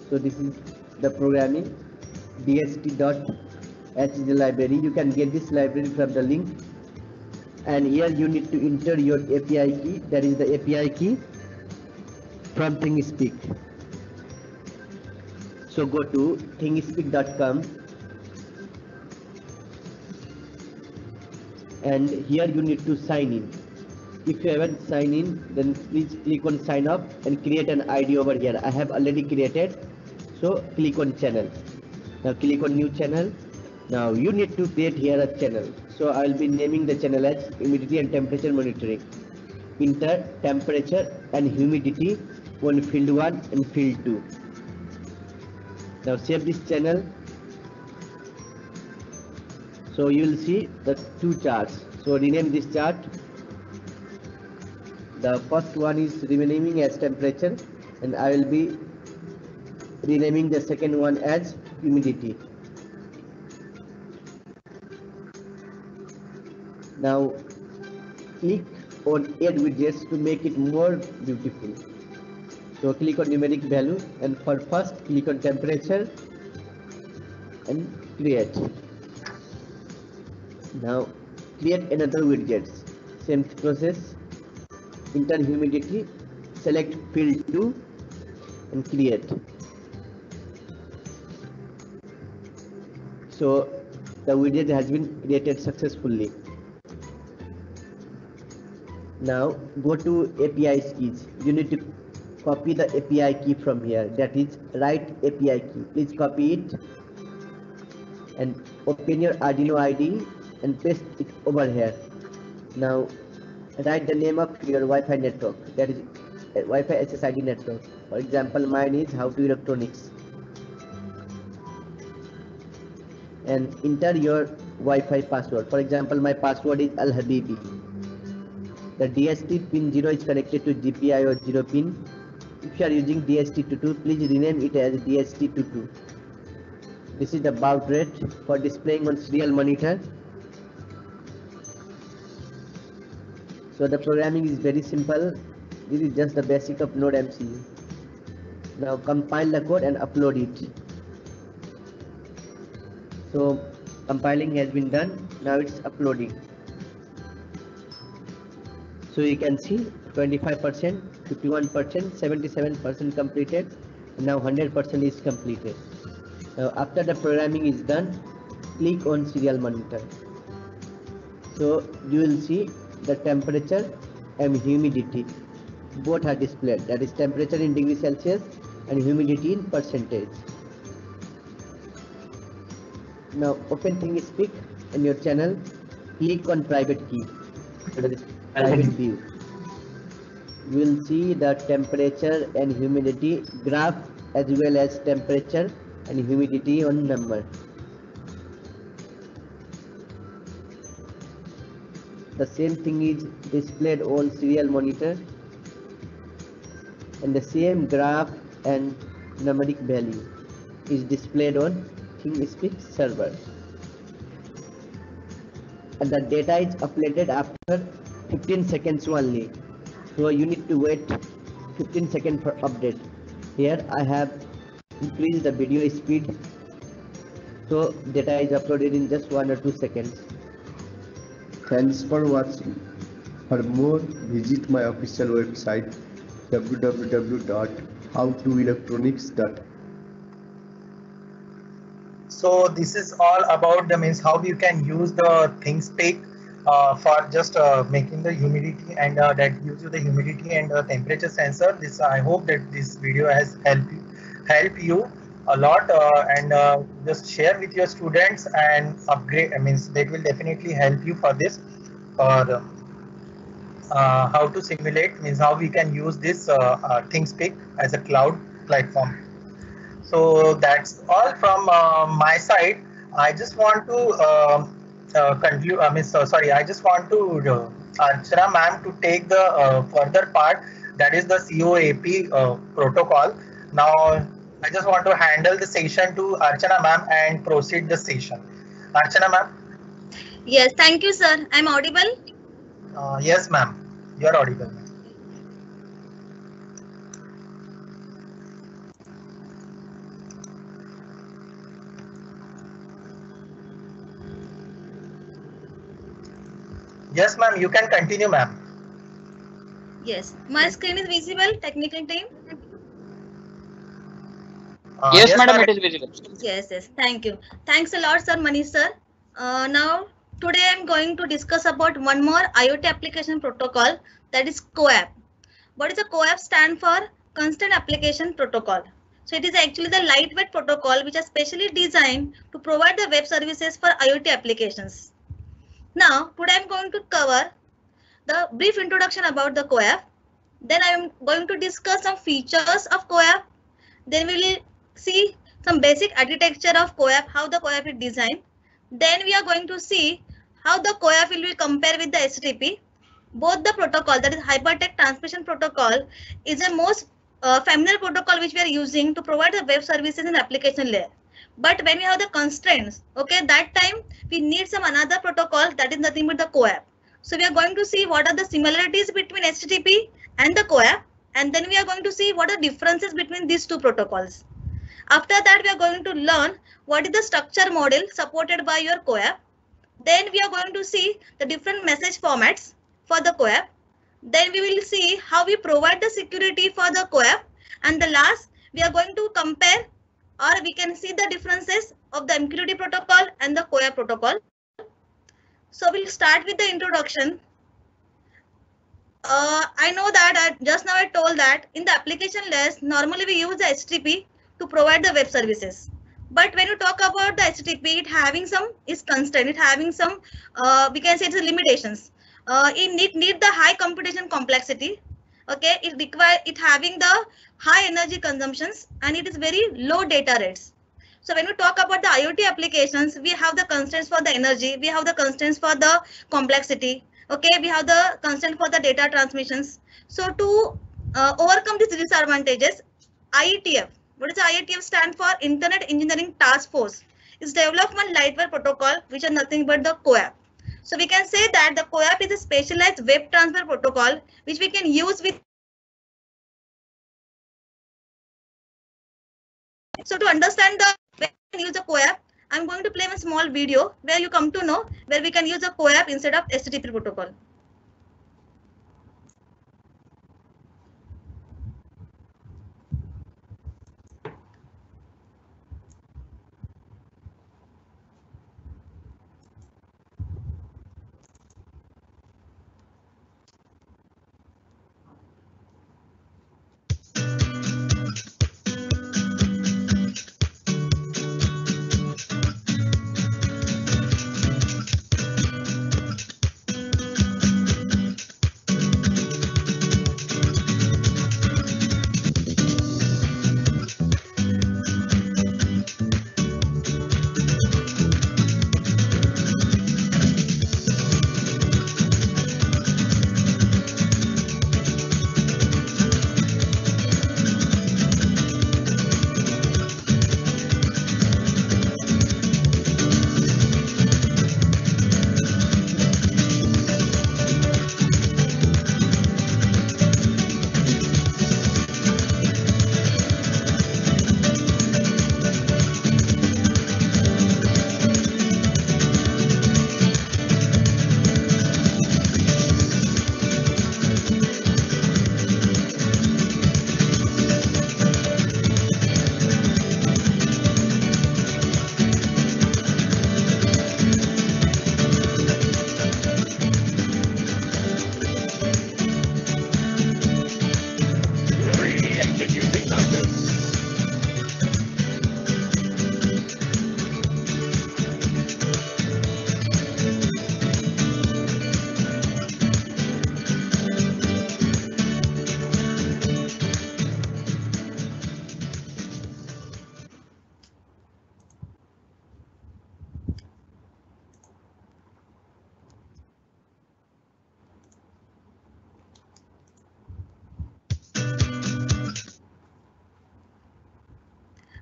So this is the programming. DHT.h is the library. You can get this library from the link and here you need to enter your API key, that is the API key from ThingSpeak. So go to thingspeak.com, and here you need to sign in. If you haven't signed in, then please click on sign up and create an ID over here. I have already created, so click on channel. Now click on new channel. Now you need to create here a channel. So I will be naming the channel as humidity and temperature monitoring. Enter temperature and humidity on field 1 and field 2. Now save this channel. So you will see the two charts. So rename this chart. The first one is renaming as temperature, and I will be renaming the second one as humidity. Now click on add widgets to make it more beautiful. So click on numeric value, and for first click on temperature and create. Now create another widget. Same process. Enter humidity, select field 2 and create. So the widget has been created successfully. Now go to API keys. You need to copy the API key from here, that is right API key. Please copy it and open your Arduino IDE and paste it over here. Now write the name of your Wi-Fi network, that is Wi-Fi SSID network. For example, mine is How to Electronics, and enter your Wi-Fi password. For example, my password is Al Habibi. The DST pin 0 is connected to GPIO 0 pin. If you are using DST22, please rename it as DST22. This is the baud rate for displaying on serial monitor. So the programming is very simple. This is just the basic of Node MCU. Now compile the code and upload it. So compiling has been done. Now it's uploading. So you can see 25%, 51%, 77% completed, and now 100% is completed. Now after the programming is done, click on serial monitor. So you will see the temperature and humidity both are displayed, that is temperature in degrees Celsius and humidity in percentage. Now open ThingSpeak in your channel, click on private key, that is private view. You will see the temperature and humidity graph as well as temperature and humidity on number. The same thing is displayed on serial monitor, and the same graph and numeric value is displayed on ThingSpeak server, and the data is uploaded after 15 seconds only. So you need to wait 15 seconds for update. Here I have increased the video speed, so data is uploaded in just 1 or 2 seconds. Thanks for watching. For more, visit my official website www.howtoelectronics.com. So this is all about the means how you can use the ThingSpeak for just making the humidity, and that gives you the humidity and temperature sensor. This I hope that this video has help you a lot, and just share with your students and upgrade. I mean, that will definitely help you for this, or how to simulate, means how we can use this ThingSpeak as a cloud platform. So that's all from my side. I just want to conclude. I just want to Archana ma'am to take the further part, that is the COAP protocol. Now I just want to handle the session to Archana ma'am and proceed the session. Archana ma'am. Yes, thank you, sir. I'm audible? Yes, ma'am. You are audible. Yes, ma'am. You can continue, ma'am. Yes, my screen is visible, technical team. Yes, madam, ma'am. it is visible. Yes, thank you. Thanks a lot, sir, Manish sir. Now, today I'm going to discuss about one more IoT application protocol, that is CoAP. What is a CoAP stand for? Constant Application Protocol. So it is actually the lightweight protocol which is specially designed to provide the web services for IoT applications. Now, today I'm going to cover the brief introduction about the CoAP. Then I'm going to discuss some features of CoAP. Then we will see some basic architecture of CoAP, how the CoAP is designed. Then we are going to see how the CoAP will be compared with the HTTP. Both the protocol, that is Hypertext Transmission Protocol, is a most familiar protocol which we are using to provide the web services in application layer. But when we have the constraints, okay, that time we need some another protocol that is nothing but the CoAP. So we are going to see what are the similarities between HTTP and the CoAP, and then we are going to see what are differences between these two protocols. After that, we are going to learn what is the structure model supported by your CoAP. Then we are going to see the different message formats for the CoAP. Then we will see how we provide the security for the CoAP. And the last, we are going to compare, or we can see the differences of the MQTT protocol and the CoAP protocol. So we'll start with the introduction. I know that just now I told that in the application layers, normally we use the HTTP to provide the web services. But when you talk about the HTTP, it having some is constraint, it having some, we can say it's limitations. It need the high computation complexity. Okay, it require it having the high energy consumptions, and it is very low data rates. So when we talk about the IoT applications, we have the constraints for the energy, we have the constraints for the complexity. Okay, we have the constraint for the data transmissions. So to overcome these disadvantages, IETF, what does IETF stand for? Internet Engineering Task Force, is developed one lightweight protocol which is nothing but the CoAP. So we can say that the CoAP is a specialized web transfer protocol which we can use with. So to understand the way we can use the CoAP, I'm going to play a small video where you come to know where we can use the CoAP instead of HTTP protocol.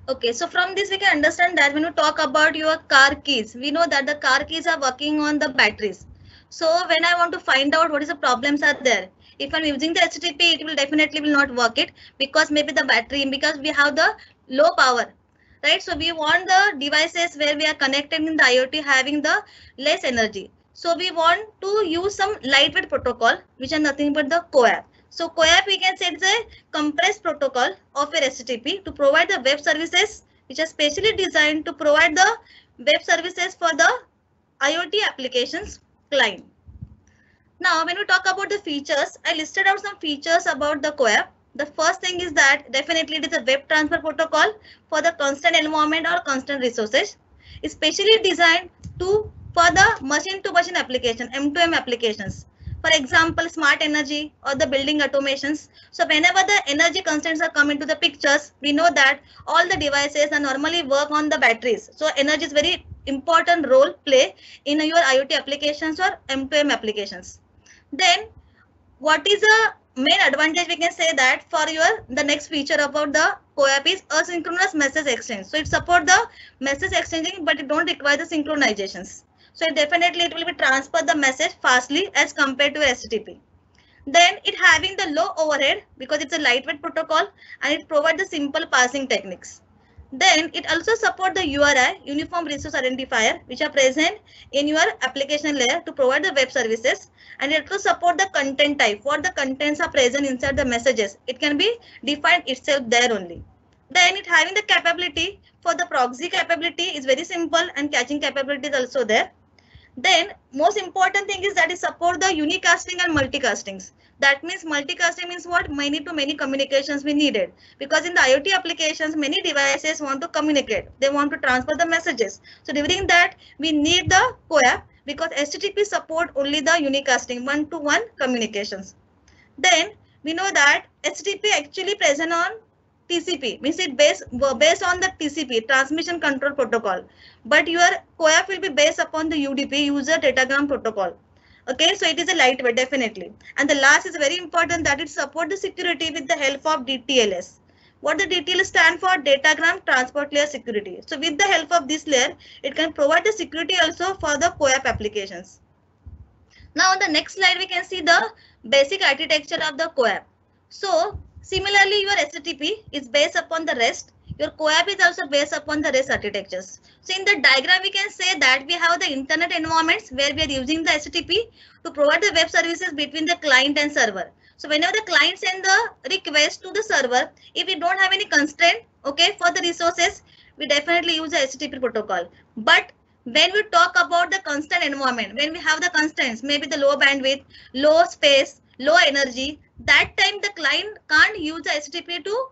Okay, so from this we can understand that when you talk about your car keys, we know that the car keys are working on the batteries. So when I want to find out what is the problems are there, if I'm using the HTTP, it will definitely will not work it because maybe the battery, because we have the low power, right? So we want the devices where we are connected in the IoT having the less energy. So we want to use some lightweight protocol, which are nothing but the CoAP. So CoAP, we can say it's a compressed protocol of your HTTP to provide the web services, which are specially designed to provide the web services for the IoT applications client. Now, when we talk about the features, I listed out some features about the CoAP. The first thing is that definitely it is a web transfer protocol for the constant environment or constant resources. It's specially designed for the machine-to-machine application, M2M applications. For example, smart energy or the building automations. So whenever the energy constraints are come into the pictures, we know that all the devices are normally work on the batteries. So energy is very important role play in your IoT applications or M2M applications. Then what is the main advantage? We can say that for the next feature about the CoAP is asynchronous message exchange. So it support the message exchanging, but it don't require the synchronizations. So definitely it will be transfer the message fastly as compared to HTTP. Then it having the low overhead because it's a lightweight protocol and it provides the simple parsing techniques. Then it also support the URI, Uniform Resource Identifier, which are present in your application layer to provide the web services, and it also support the content type. What the contents are present inside the messages, it can be defined itself there only. Then it having the capability for the proxy capability is very simple and caching capability is also there. Then most important thing is that it support the unicasting and multicastings. That means multicasting means what? Many to many communications we needed, because in the IoT applications many devices want to communicate, they want to transfer the messages. So during that we need the CoAP because HTTP support only the unicasting, one-to-one communications. Then we know that HTTP actually present on TCP, means it based on the TCP, transmission control protocol, but your CoAP will be based upon the UDP, user datagram protocol. Okay, so it is a lightweight definitely. And the last is very important that it support the security with the help of DTLS. What the DTLS stand for? Datagram Transport Layer Security. So with the help of this layer, it can provide the security also for the CoAP applications. Now on the next slide, we can see the basic architecture of the CoAP. So similarly, your HTTP is based upon the REST. Your CoAP is also based upon the REST architectures. So in the diagram, we can say that we have the internet environments where we are using the HTTP to provide the web services between the client and server. So whenever the client send the request to the server, if we don't have any constraint, okay, for the resources, we definitely use the HTTP protocol. But when we talk about the constant environment, when we have the constraints, maybe the low bandwidth, low space, low energy, that time the client can't use the HTTP to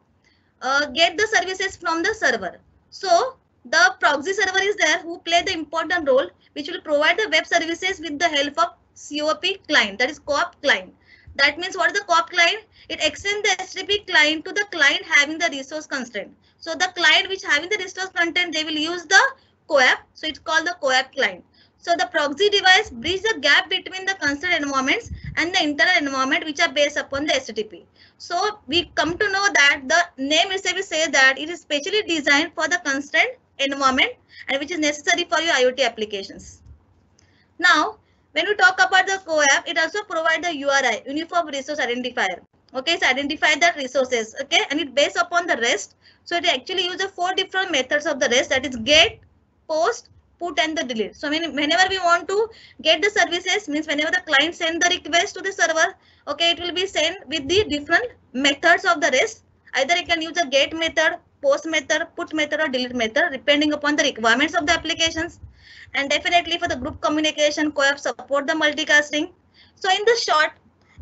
get the services from the server. So the proxy server is there who play the important role, which will provide the web services with the help of COP client, that is CoAP client. That means what is the CoAP client? It extends the HTTP client to the client having the resource constraint. So the client which having the resource content, they will use the CoAP. So it's called the CoAP client. So the proxy device bridges the gap between the constrained environments and the internal environment which are based upon the HTTP. So we come to know that the name itself says that it is specially designed for the constrained environment and which is necessary for your IoT applications. Now, when we talk about the CoAP, it also provides the URI, Uniform Resource Identifier. Okay, so identify the resources. Okay, and it based upon the REST. So it actually uses 4 different methods of the REST, that is get, post, put and the delete. So whenever we want to get the services, means whenever the client send the request to the server, okay, it will be sent with the different methods of the REST. Either it can use a get method, post method, put method or delete method depending upon the requirements of the applications. And definitely for the group communication, CoAP support the multicasting. So in the short,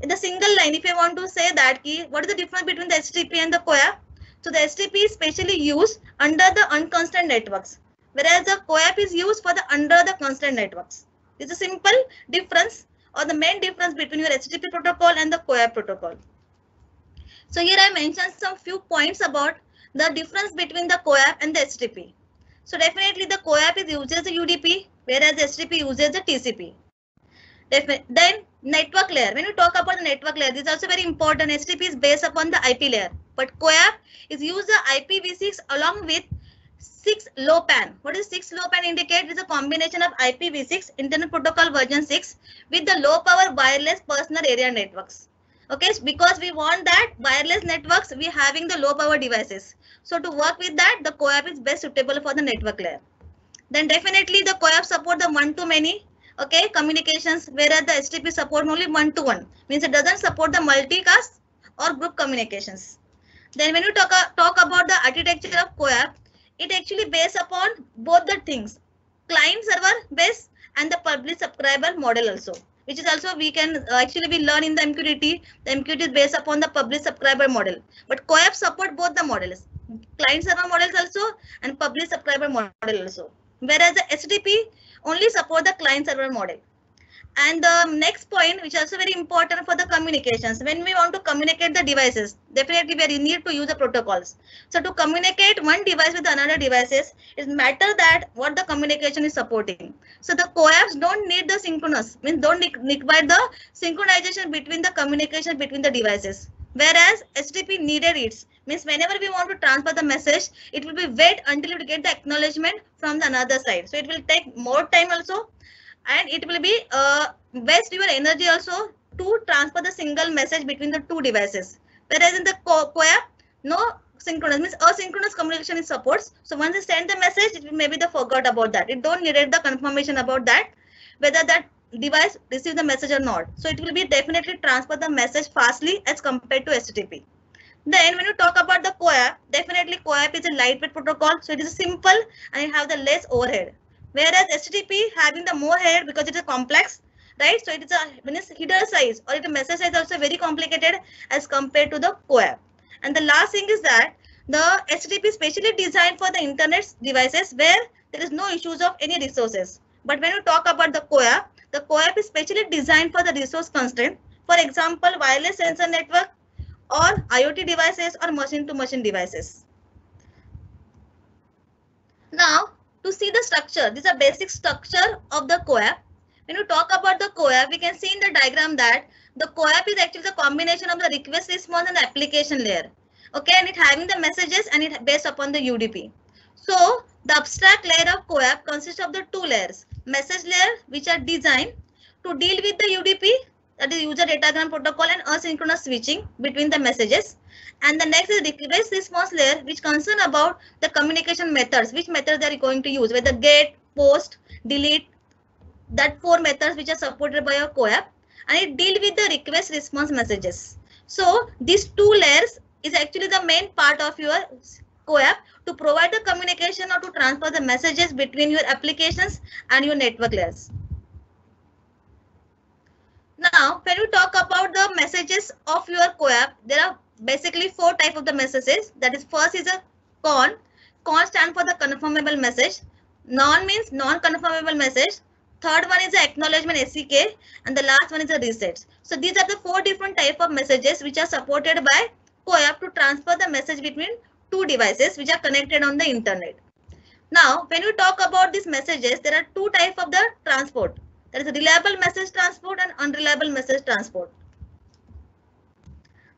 in the single line, if you want to say that key, what is the difference between the HTTP and the CoAP? So the HTTP is specially used under the unconstrained networks, whereas the CoAP is used for the under the constrained networks. It's a simple difference or the main difference between your HTTP protocol and the CoAP protocol. So here I mentioned some few points about the difference between the CoAP and the HTTP. So definitely the CoAP uses the UDP, whereas the HTTP uses the TCP. Then network layer. When you talk about the network layer, this is also very important. HTTP is based upon the IP layer, but CoAP is use the IPv6 along with 6LoWPAN. What is 6LoWPAN indicate? It is a combination of IPv6 Internet Protocol version 6 with the low power wireless personal area networks. Okay, because we want that wireless networks, we having the low power devices. So to work with that, the CoAP is best suitable for the network layer. Then definitely the CoAP support the one-to-many okay, communications, whereas the HTTP support only one-to-one, means it doesn't support the multicast or group communications. Then when you talk about the architecture of CoAP, it actually based upon both the things, client server based and the public subscriber model also, which is also we can actually we learn in the MQTT. The MQTT is based upon the public subscriber model, but CoAP support both the models, client server models also and public subscriber model also, whereas the HTTP only support the client server model. And the next point, which is also very important for the communications, when we want to communicate the devices, definitely we need to use the protocols. So to communicate one device with another devices, it matters that what the communication is supporting. So the CoAPs don't need the synchronous, means don't require the synchronization between the communication between the devices. Whereas HTTP needed it, means whenever we want to transfer the message, it will be wait until you get the acknowledgement from the another side. So it will take more time also, and it will be waste your energy also to transfer the single message between the two devices. Whereas in the CoAP, no synchronous, means asynchronous communication is supports. So once you send the message, it will maybe the forgot about that. It don't needed the confirmation about that, whether that device receive the message or not. So it will be definitely transfer the message fastly as compared to HTTP. Then when you talk about the CoAP, definitely CoAP is a lightweight protocol. So it is simple and it have the less overhead. Whereas HTTP having the more head because it is complex, right? So it is a when it's header size or the message size also very complicated as compared to the CoAP. And the last thing is that the HTTP is specially designed for the internet devices where there is no issues of any resources. But when you talk about the CoAP is specially designed for the resource constraint. For example, wireless sensor network or IoT devices or machine-to-machine devices. Now, to see the structure, this is a basic structure of the CoAP. When you talk about the CoAP, we can see in the diagram that the CoAP is actually the combination of the request response and the application layer. Okay, and it having the messages and it based upon the UDP. So the abstract layer of CoAP consists of the two layers, message layer, which are designed to deal with the UDP, that is user datagram protocol, and asynchronous switching between the messages. And the next is request response layer, which concern about the communication methods, which methods they are going to use, whether get, post, delete, that 4 methods which are supported by your CoAP, and it deal with the request response messages. So these two layers is actually the main part of your CoAP to provide the communication or to transfer the messages between your applications and your network layers. Now, when you talk about the messages of your CoAP, there are basically 4 types of the messages. That is, first is a con. Con stand for the confirmable message. Non means non-confirmable message. Third one is the acknowledgement SCK, and the last one is the reset. So these are the 4 different types of messages which are supported by CoAP to transfer the message between two devices which are connected on the internet. Now, when you talk about these messages, there are 2 types of the transport. There is a reliable message transport and unreliable message transport.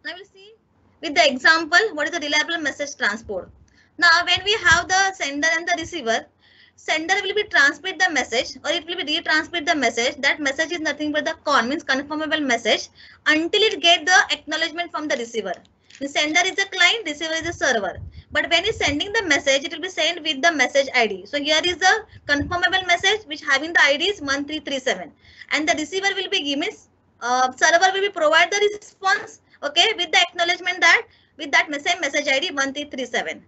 Now we'll see with the example what is the reliable message transport. Now when we have the sender and the receiver, sender will be transmit the message or it will be retransmit the message. That message is nothing but the con, means confirmable message, until it get the acknowledgement from the receiver. The sender is the client, receiver is the server. But when it's sending the message, it will be sent with the message ID. So here is the confirmable message which having the ID is 1337, and the receiver will be given, server will be provide the response, okay, with the acknowledgement that with that same message ID 1337.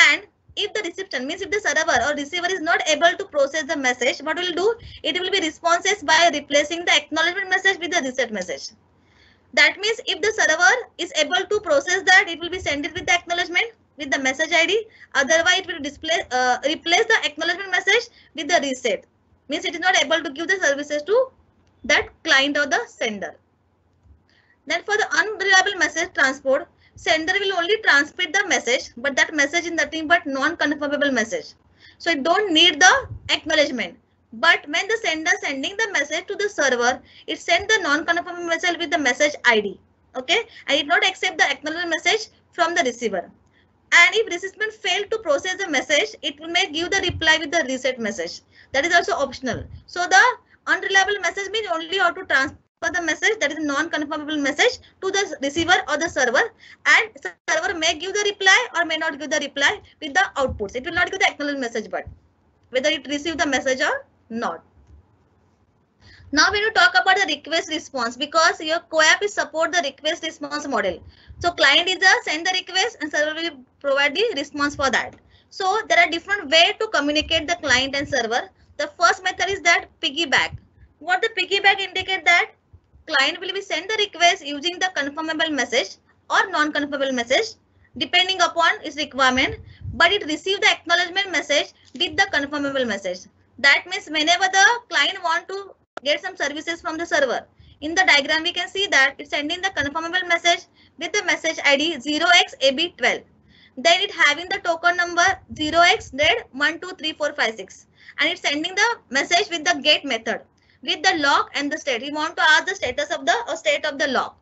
And if the reception means if the server or receiver is not able to process the message, what will do? It will be responses by replacing the acknowledgement message with the reset message. That means if the server is able to process that, it will be sent it with the acknowledgement with the message ID. Otherwise, it will replace the acknowledgement message with the reset. Means it is not able to give the services to that client or the sender. Then for the unreliable message transport, sender will only transmit the message, but that message is nothing but non-confirmable message. So it don't need the acknowledgement. But when the sender sending the message to the server, it send the non-confirmable message with the message ID. Okay, and it not accept the acknowledgement message from the receiver. And if recipient failed to process the message, it may give the reply with the reset message. That is also optional. So the unreliable message means only how to transfer the message, that is non-confirmable message, to the receiver or the server, and server may give the reply or may not give the reply with the outputs. It will not give the acknowledgement message, but whether it receive the message or not. Now when you talk about the request response, because your CoAP is support the request response model. So client is a send the request and server will provide the response for that. So there are different ways to communicate the client and server. The first method is that piggyback. What the piggyback indicate that client will be send the request using the confirmable message or non-confirmable message depending upon its requirement, but it receive the acknowledgement message with the confirmable message. That means whenever the client want to get some services from the server, in the diagram we can see that it's sending the confirmable message with the message ID 0xab12. Then it having the token number 0x123456 and it's sending the message with the get method with the log and the state. We want to ask the status of the or state of the log.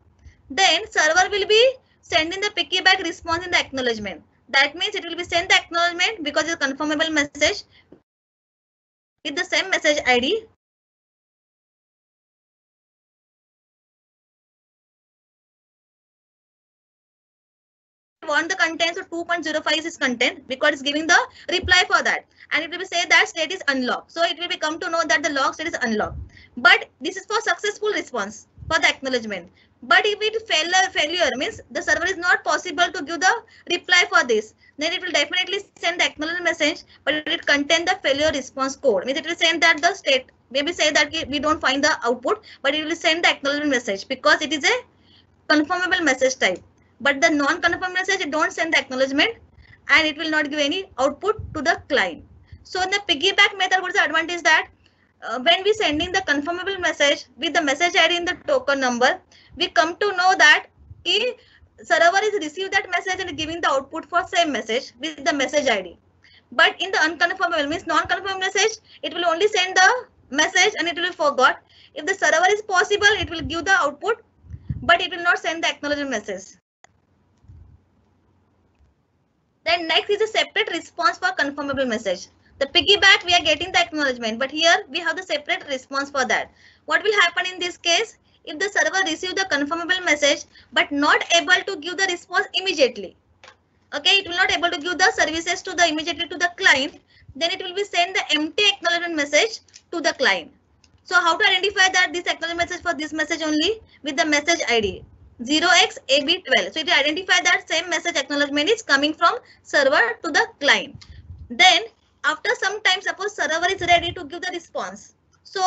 Then server will be sending the piggyback response in the acknowledgement. That means it will be send the acknowledgement because it's a confirmable message with the same message ID. Want the content, so 2.05 is content because it's giving the reply for that, and it will be say that state is unlocked. So it will be come to know that the log state is unlocked. But this is for successful response for the acknowledgement. But if it failure means the server is not possible to give the reply for this, then it will definitely send the acknowledgement message, but it contain the failure response code. Means it will send that the state maybe say that we don't find the output, but it will send the acknowledgement message because it is a confirmable message type. But the non-confirm message, it don't send the acknowledgement and it will not give any output to the client. So in the piggyback method, what is the advantage that when we sending the confirmable message with the message ID in the token number, we come to know that the server is received that message and giving the output for same message with the message ID. But in the unconfirmable means non-confirm message, it will only send the message and it will be forgot. If the server is possible, it will give the output, but it will not send the acknowledgement message. Then next is a separate response for confirmable message. The piggyback, we are getting the acknowledgement, but here we have the separate response for that. What will happen in this case? If the server receive the confirmable message, but not able to give the response immediately. Okay, it will not able to give the services to the immediately to the client, then it will be send the empty acknowledgement message to the client. So how to identify that this acknowledgement message for this message only with the message ID 0xab12. So it will identify that same message acknowledgement is coming from server to the client. Then after some time, suppose server is ready to give the response. So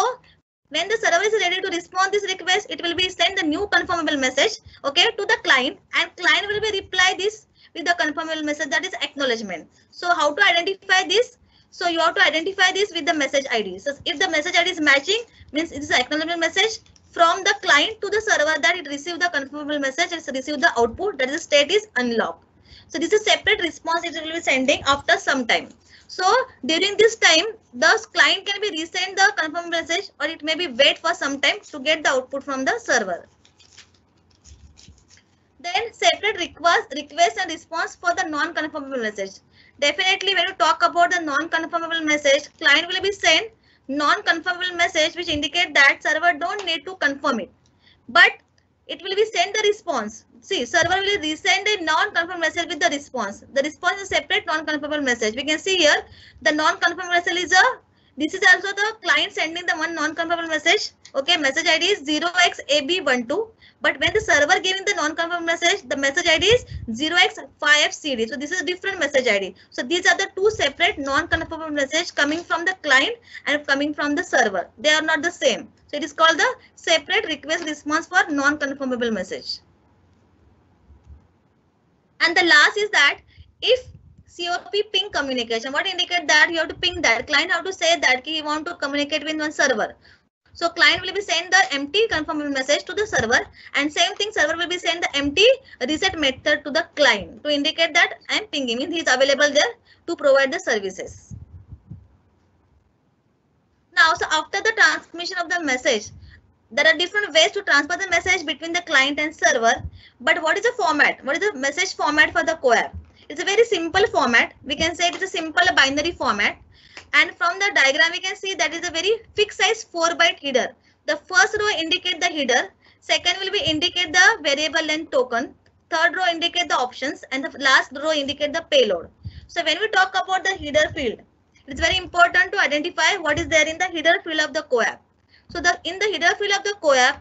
when the server is ready to respond this request, it will be send the new confirmable message, okay, to the client, and client will be reply this with the confirmable message, that is acknowledgement. So how to identify this? So you have to identify this with the message ID. So if the message ID is matching, means it is an acknowledgement message from the client to the server that it received the confirmable message, it's received the output, that is the state is unlocked. So this is separate response it will be sending after some time. So during this time, the client can be resend the confirmed message, or it may be wait for some time to get the output from the server. Then separate request and response for the non-confirmable message. Definitely when you talk about the non-confirmable message, client will be sent non-confirmable message which indicate that server don't need to confirm it, but it will be send the response. See, server will resend a non-confirmed message with the response. The response is separate non-confirmable message. We can see here the non-confirmed message is this is also the client sending the one non-confirmable message. Okay, message ID is 0xab12. But when the server giving the non-confirmed message, the message ID is 0x5fcd. So this is a different message ID. So these are the two separate non-confirmable message coming from the client and coming from the server. They are not the same. So it is called the separate request response for non-confirmable message. And the last is that if COP ping communication, what indicate that you have to ping that client have to say that he want to communicate with one server. So client will be send the empty confirmable message to the server, and same thing server will be send the empty reset method to the client to indicate that I am pinging, means he is available there to provide the services. Now, so after the transmission of the message, there are different ways to transfer the message between the client and server. But what is the format? What is the message format for the CoAP? It's a very simple format. We can say it is a simple binary format. And from the diagram, we can see that is a very fixed size 4-byte header. The first row indicate the header. Second will be indicate the variable length token. Third row indicate the options, and the last row indicate the payload. So when we talk about the header field, it's very important to identify what is there in the header field of the CoAP. So in the header field of the CoAP,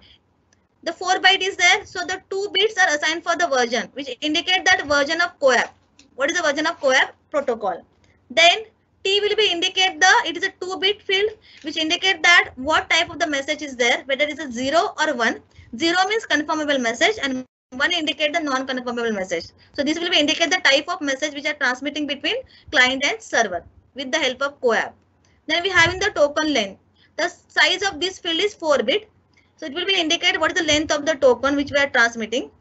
the 4 byte is there. So the 2 bits are assigned for the version, which indicate that version of CoAP. What is the version of CoAP protocol? Then T will be indicate it is a 2-bit field, which indicate that what type of the message is there, whether it is a 0 or 1. 0 means confirmable message and 1 indicate the non-confirmable message. So this will be indicate the type of message which are transmitting between client and server with the help of CoAP. Then we have in the token length. The size of this field is 4-bit. So it will be indicate what is the length of the token which we are transmitting.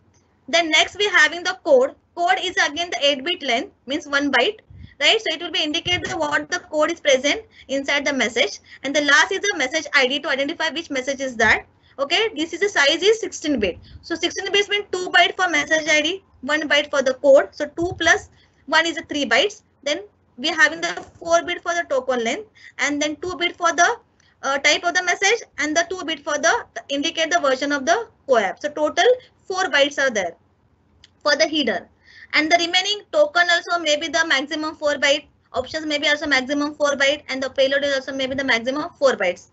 Then next we having the code. Code is again the 8-bit length, means 1 byte. Right, so it will be indicate what the code is present inside the message, and the last is the message ID to identify which message is that. Okay, this is the size is 16-bit. So 16 bits means 2 byte for message ID, 1 byte for the code. So 2 plus 1 is a 3 bytes. Then we are having the 4-bit for the token length, and then 2-bit for the type of the message, and the 2-bit for the indicate the version of the CoAP. So total 4 bytes are there for the header. And the remaining token also may be the maximum 4 byte. Options may be also maximum 4 byte, and the payload is also maybe the maximum 4 bytes.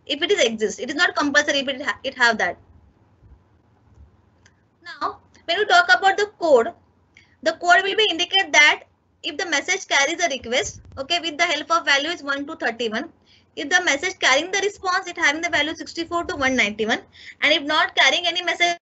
If it is exist, it is not compulsory if it have that. Now, when we talk about the code will be indicate that if the message carries a request, okay, with the help of value is 1 to 31. If the message carrying the response, it having the value 64 to 191, and if not carrying any message,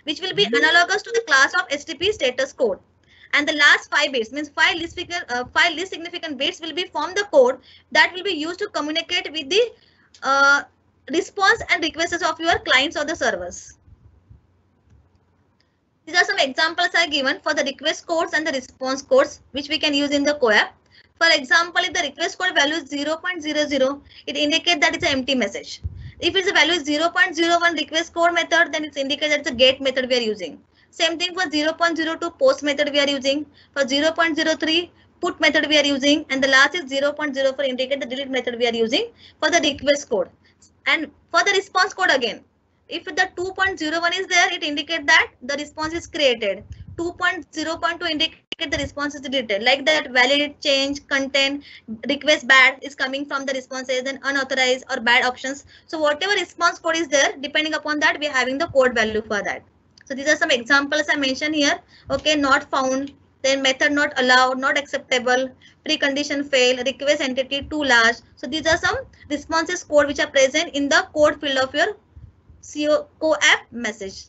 which will be analogous to the class of HTTP status code. And the last 5 bits means 5 least significant bits will be from the code that will be used to communicate with the response and requests of your clients or the servers. These are some examples I given for the request codes and the response codes which we can use in the CoAP. For example, if the request code value is 0.00, it indicates that it's an empty message. If its value is 0.01 request code method, then it's indicates that it's a get method we are using. Same thing for 0.02 post method we are using. For 0.03 put method we are using, and the last is 0.04 indicate the delete method we are using for the request code. And for the response code again, if the 2.01 is there, it indicates that the response is created. 2.0.2 indicate the response is deleted. Like that, valid, change, content, request bad is coming from the responses, and unauthorized or bad options. So whatever response code is there, depending upon that, we are having the code value for that. So these are some examples I mentioned here. Okay, not found, then method not allowed, not acceptable, precondition fail, request entity too large. So these are some responses code which are present in the code field of your CoAP message.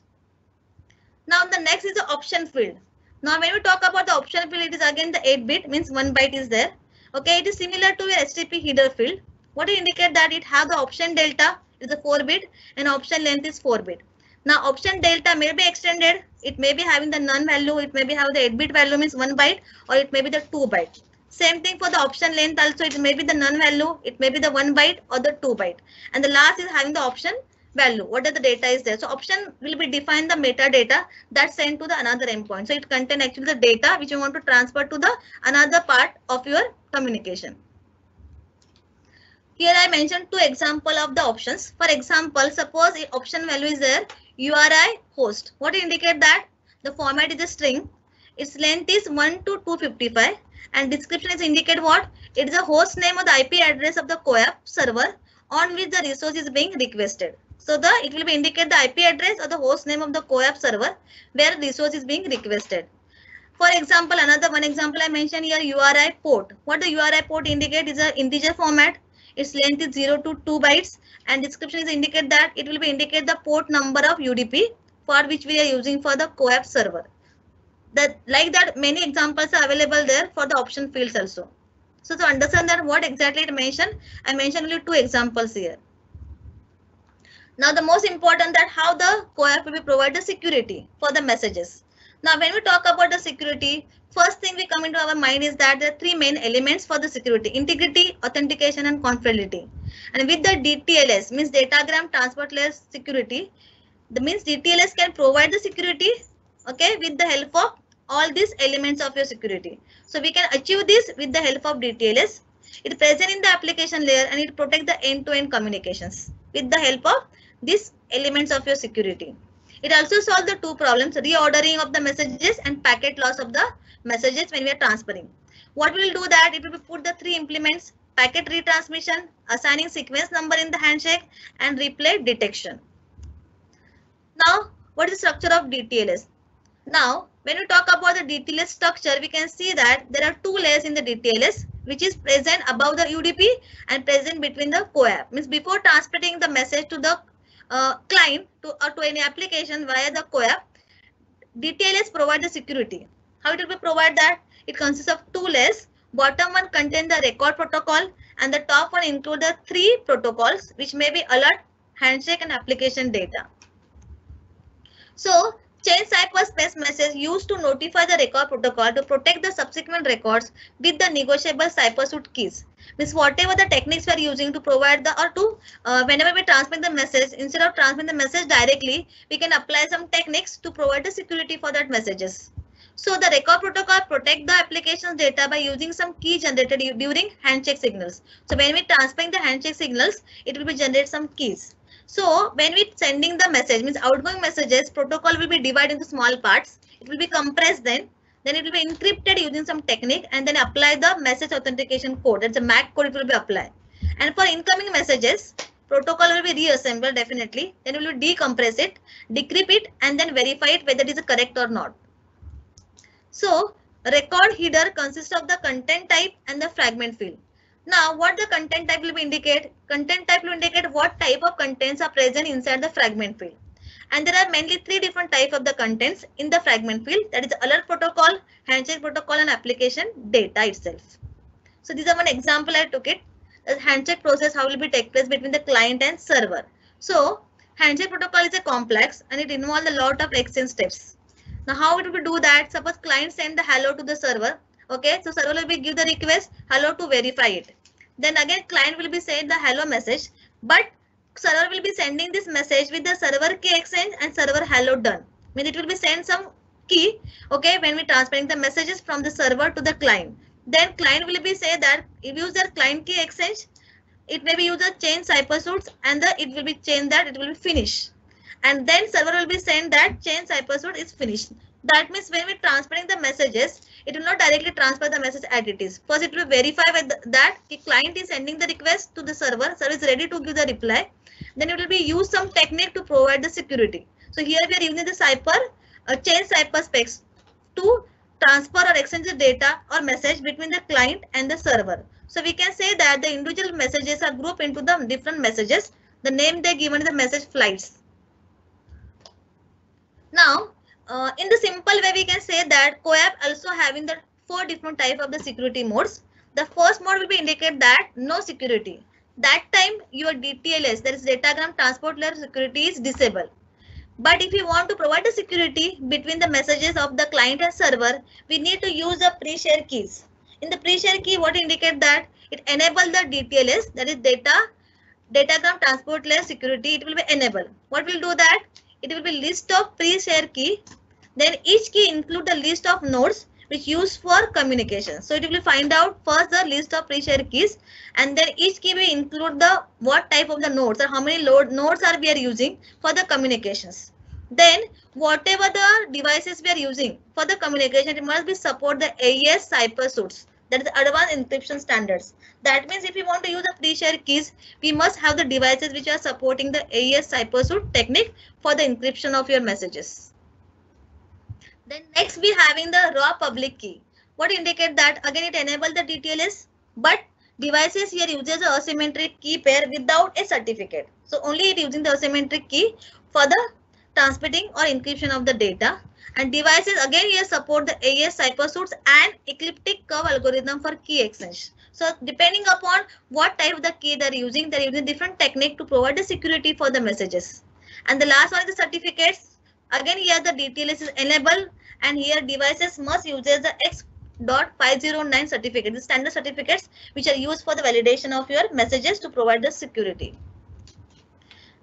Now the next is the option field. Now when we talk about the option field, it is again the 8-bit, means 1 byte is there. Okay, it is similar to your HTTP header field. What it indicate that it have the option delta is a 4-bit and option length is 4-bit. Now option delta may be extended. It may be having the none value. It may be having the 8-bit value, means 1 byte, or it may be the 2 byte. Same thing for the option length also. It may be the none value. It may be the 1 byte or the 2 byte. And the last is having the option value. What are the data is there? So option will be defined the metadata that's sent to the another endpoint. So it contain actually the data which you want to transfer to the another part of your communication. Here I mentioned 2 examples of the options. For example, suppose the option value is there, URI host. What indicate that? The format is a string. Its length is 1 to 255, and description is indicate what? It is a host name or the IP address of the CoAP server on which the resource is being requested. So it will be indicate the IP address or the host name of the CoAP server where resource is being requested. For example, another one example I mentioned here, URI port. What the URI port indicate is an integer format. Its length is 0 to 2 bytes, and description is indicate that it will be indicate the port number of UDP for which we are using for the CoAP server. Like that, many examples are available there for the option fields also. So to understand that what exactly it mentioned, I mentioned only 2 examples here. Now the most important that how the CoAP will provide the security for the messages. Now when we talk about the security, first thing we come into our mind is that there are 3 main elements for the security: integrity, authentication, and confidentiality. And with the DTLS, means datagram transport layer security, the means DTLS can provide the security, okay, with the help of all these elements of your security. So we can achieve this with the help of DTLS. It is present in the application layer and it protects the end-to-end communications with the help of these elements of your security. It also solves the two problems, reordering of the messages and packet loss of the messages when we are transferring. What we will do that it will be put the three implements: packet retransmission, assigning sequence number in the handshake, and replay detection. Now, what is the structure of DTLS? Now, when we talk about the DTLS structure, we can see that there are two layers in the DTLS, which is present above the UDP and present between the CoAP. Means before transmitting the message to the client to any application via the CoAP, DTLS provide the security. How it will be provide that? It consists of two layers. Bottom one contain the record protocol and the top one include the three protocols which may be alert, handshake and application data. So chain cyberspace message used to notify the record protocol to protect the subsequent records with the negotiable cybersuit keys. Means whatever the techniques we are using to provide the whenever we transmit the message, instead of transmitting the message directly, we can apply some techniques to provide the security for that messages. So the record protocol protect the application's data by using some key generated during handshake signals. So when we transmit the handshake signals, it will be generate some keys. So when we sending the message, means outgoing messages, protocol will be divided into small parts. It will be compressed then it will be encrypted using some technique and then apply the message authentication code. That's a MAC code it will be applied. And for incoming messages, protocol will be reassembled definitely. Then it will decompress it, decrypt it and then verify it whether it is correct or not. So record header consists of the content type and the fragment field. Now, what the content type will be indicate? Content type will indicate what type of contents are present inside the fragment field. And there are mainly three different types of the contents in the fragment field. That is alert protocol, handshake protocol, and application data itself. So these are one example I took it. The handshake process, how will be take place between the client and server. So handshake protocol is a complex and it involves a lot of exchange steps. Now, how it will do that? Suppose client send the hello to the server. Okay, so server will be give the request hello to verify it. Then again client will be saying the hello message, but server will be sending this message with the server key exchange and server hello done. Mean it will be send some key. Okay, when we transferring the messages from the server to the client, then client will be say that if use the client key exchange, it may be use the chain cybersuits and it will be chain that it will be finished. And then server will be saying that chain cybersuit is finished. That means when we transferring the messages, it will not directly transfer the message as it is. First, it will verify that the client is sending the request to the server. Server is ready to give the reply. Then it will be use some technique to provide the security. So here we are using the chain cyberspace to transfer or exchange the data or message between the client and the server. So we can say that the individual messages are grouped into the different messages. The name they given is the message flights. Now, in the simple way, we can say that CoAP also having the 4 different types of the security modes. The first mode will be indicate that no security. That time your DTLS, that is datagram transport layer security, is disabled. But if you want to provide the security between the messages of the client and server, we need to use the pre-share keys. In the pre-share key, what indicate that it enable the DTLS, that is datagram transport layer security, it will be enabled. What will do that? It will be list of pre-share key. Then each key include the list of nodes which used for communication. So it will find out first the list of pre-share keys, and then each key will include the what type of the nodes or how many nodes are we are using for the communications. Then whatever the devices we are using for the communication, it must be support the AES cybersuits, that is advanced encryption standards. That means if we want to use the pre-share keys, we must have the devices which are supporting the AES cybersuit technique for the encryption of your messages. Then next we having the raw public key. What indicate that? Again it enable the DTLS, but devices here uses a asymmetric key pair without a certificate. So only it using the asymmetric key for the transmitting or encryption of the data. And devices again here support the AES cybersuits and ecliptic curve algorithm for key exchange. So depending upon what type of the key they're using different technique to provide the security for the messages. And the last one is the certificates. Again here the DTLS is enabled, and here devices must use the X.509 certificate, the standard certificates which are used for the validation of your messages to provide the security.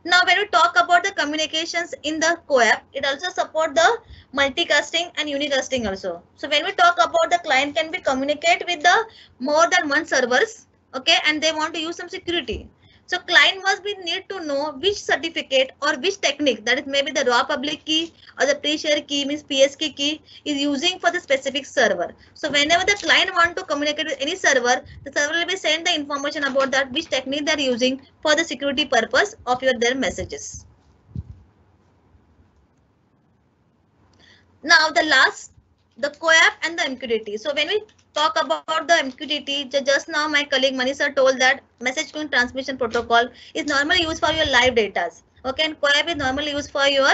Now when we talk about the communications in the CoAP, it also support the multicasting and unicasting also. So when we talk about the client can be communicate with the more than one servers, okay, and they want to use some security. So client must be need to know which certificate or which technique, that is maybe the raw public key or the pre-share key, means PSK key, is using for the specific server. So whenever the client want to communicate with any server, the server will be send the information about that which technique they are using for the security purpose of their messages. Now the last, the CoAP and the MQTT. So when we talk about the MQTT, just now my colleague Manisha told that message queue transmission protocol is normally used for your live data. Okay, and CoAP is normally used for your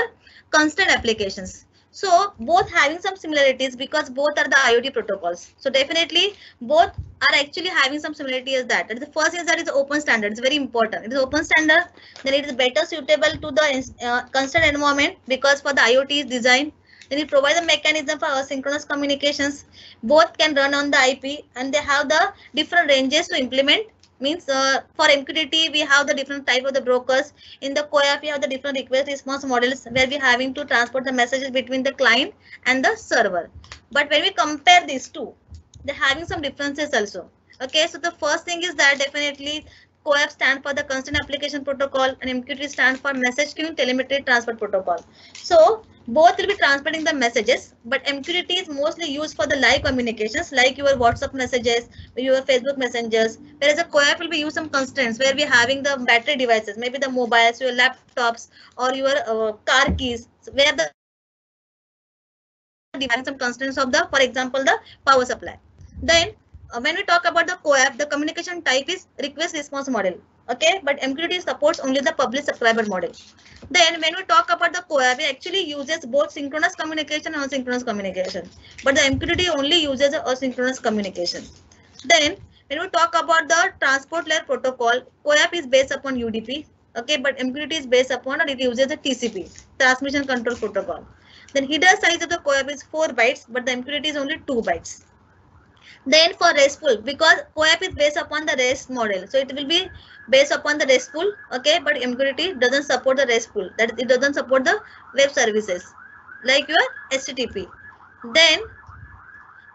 constant applications. So both having some similarities because both are the IoT protocols. So definitely both are actually having some similarity as that. The first is that it's open standard. It's very important. It is open standard. Then it is better suitable to the constant environment because for the IoT is designed. Then it provides a mechanism for asynchronous communications. Both can run on the IP and they have the different ranges to implement. Means for MQTT, we have the different type of the brokers. In the CoAP, we have the different request response models where we having to transport the messages between the client and the server. But when we compare these two, they're having some differences also. Okay, so the first thing is that definitely CoAP stands for the constant application protocol and MQTT stands for message queue telemetry transport protocol. So both will be transmitting the messages, but MQTT is mostly used for the live communications like your WhatsApp messages, your Facebook messengers, whereas a CoAP will be used some constraints where we are having the battery devices, maybe the mobiles, your laptops or your car keys, where the having some constraints of the, for example, the power supply. Then when we talk about the CoAP, the communication type is request response model. Okay, but MQTT supports only the public subscriber model. Then when we talk about the CoAP, it actually uses both synchronous communication and asynchronous communication. But the MQTT only uses asynchronous communication. Then when we talk about the transport layer protocol, CoAP is based upon UDP. Okay, but MQTT is based upon, or it uses the TCP, transmission control protocol. Then header size of the CoAP is 4 bytes, but the MQTT is only 2 bytes. Then for RESTful, because CoAP is based upon the REST model, so it will be based upon the RESTful. Okay, but MQTT doesn't support the RESTful. That is, it doesn't support the web services like your HTTP. Then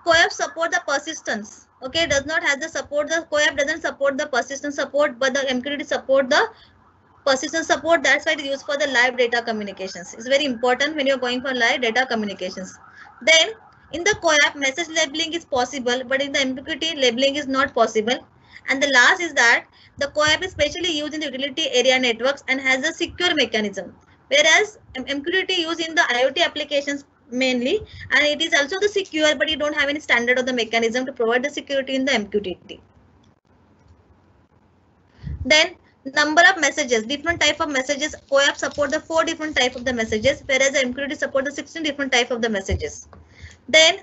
CoAP support the persistence. Okay, does not have the support. The CoAP doesn't support the persistence support, but the MQTT support the persistence support. That's why it is used for the live data communications. It's very important when you're going for live data communications. Then in the CoAP, message labeling is possible, but in the MQTT, labeling is not possible. And the last is that the CoAP is specially used in the utility area networks and has a secure mechanism, whereas MQTT used in the IoT applications mainly, and it is also the secure, but you don't have any standard of the mechanism to provide the security in the MQTT. Then number of messages, different type of messages. CoAP support the 4 different type of the messages, whereas the MQTT support the 16 different type of the messages. Then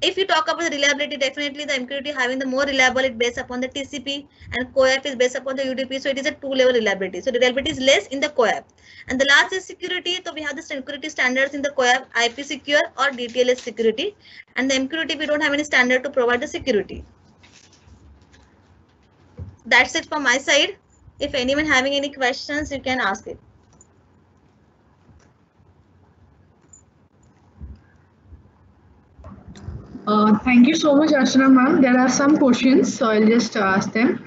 if you talk about the reliability, definitely the MQTT having the more reliable, it based upon the TCP, and CoAP is based upon the UDP, so it is a 2-level reliability. So the reliability is less in the CoAP. And the last is security. So we have the security standards in the CoAP, IP secure or DTLS security, and the MQTT we don't have any standard to provide the security. That's it from my side. If anyone having any questions, you can ask it. Thank you so much, Archana ma'am. There are some questions, so I'll just ask them.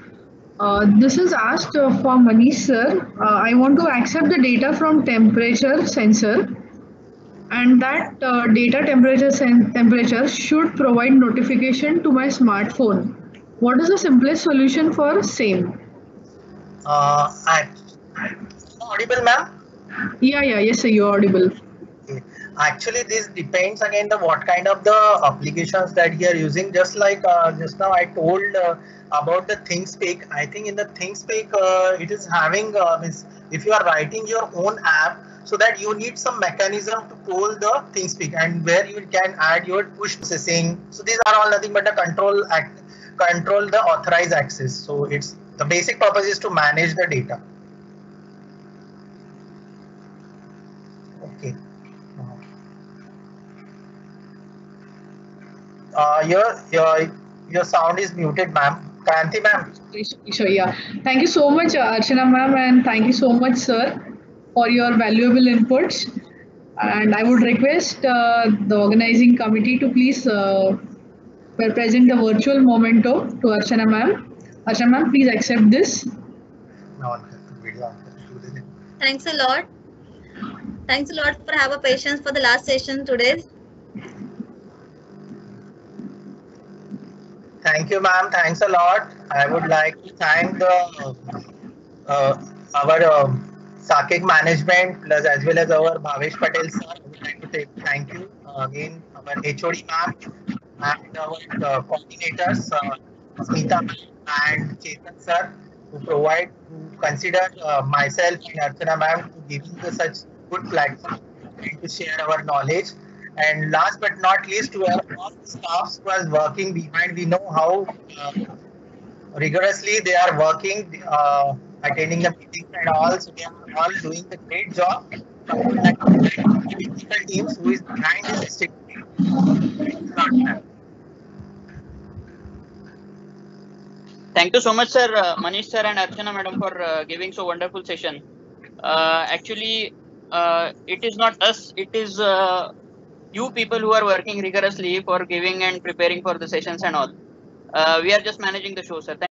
This is asked for Manish sir. I want to accept the data from temperature sensor, and that data temperature should provide notification to my smartphone. What is the simplest solution for same? Audible, ma'am? Yes, sir, you're audible. Actually, this depends again the what kind of the applications that you are using. Just like just now I told about the ThingSpeak. I think in the ThingSpeak it is having means if you are writing your own app, so that you need some mechanism to call the ThingSpeak, and where you can add your push processing. So these are all nothing but the control the authorized access. So it's the basic purpose is to manage the data. Okay. Your sound is muted, ma'am. Kayanti, ma'am. Sure, yeah. Thank you so much, Archana ma'am, and thank you so much, sir, for your valuable inputs. And I would request the organizing committee to please present the virtual memento to Archana ma'am. Archana ma'am, please accept this. Thanks a lot. Thanks a lot for having patience for the last session today. Thank you, ma'am. Thanks a lot. I would like to thank the our Sakik management plus as well as our Bhavesh Patel sir. I would like to thank you again, our HOD ma'am and our coordinators, Smita and Chetan sir, who consider myself and Archana ma'am to giving us such good platform and to share our knowledge. And last but not least, to all the staffs who are working behind, we know how rigorously they are working, attending the meetings and all. So they are all doing a great job. I would like to thank the technical teams who is behind this system. Thank you so much, sir, Manish sir and Archana madam for giving so wonderful session. Actually, it is not us, it is you people who are working rigorously for giving and preparing for the sessions and all. We are just managing the show, sir. Thank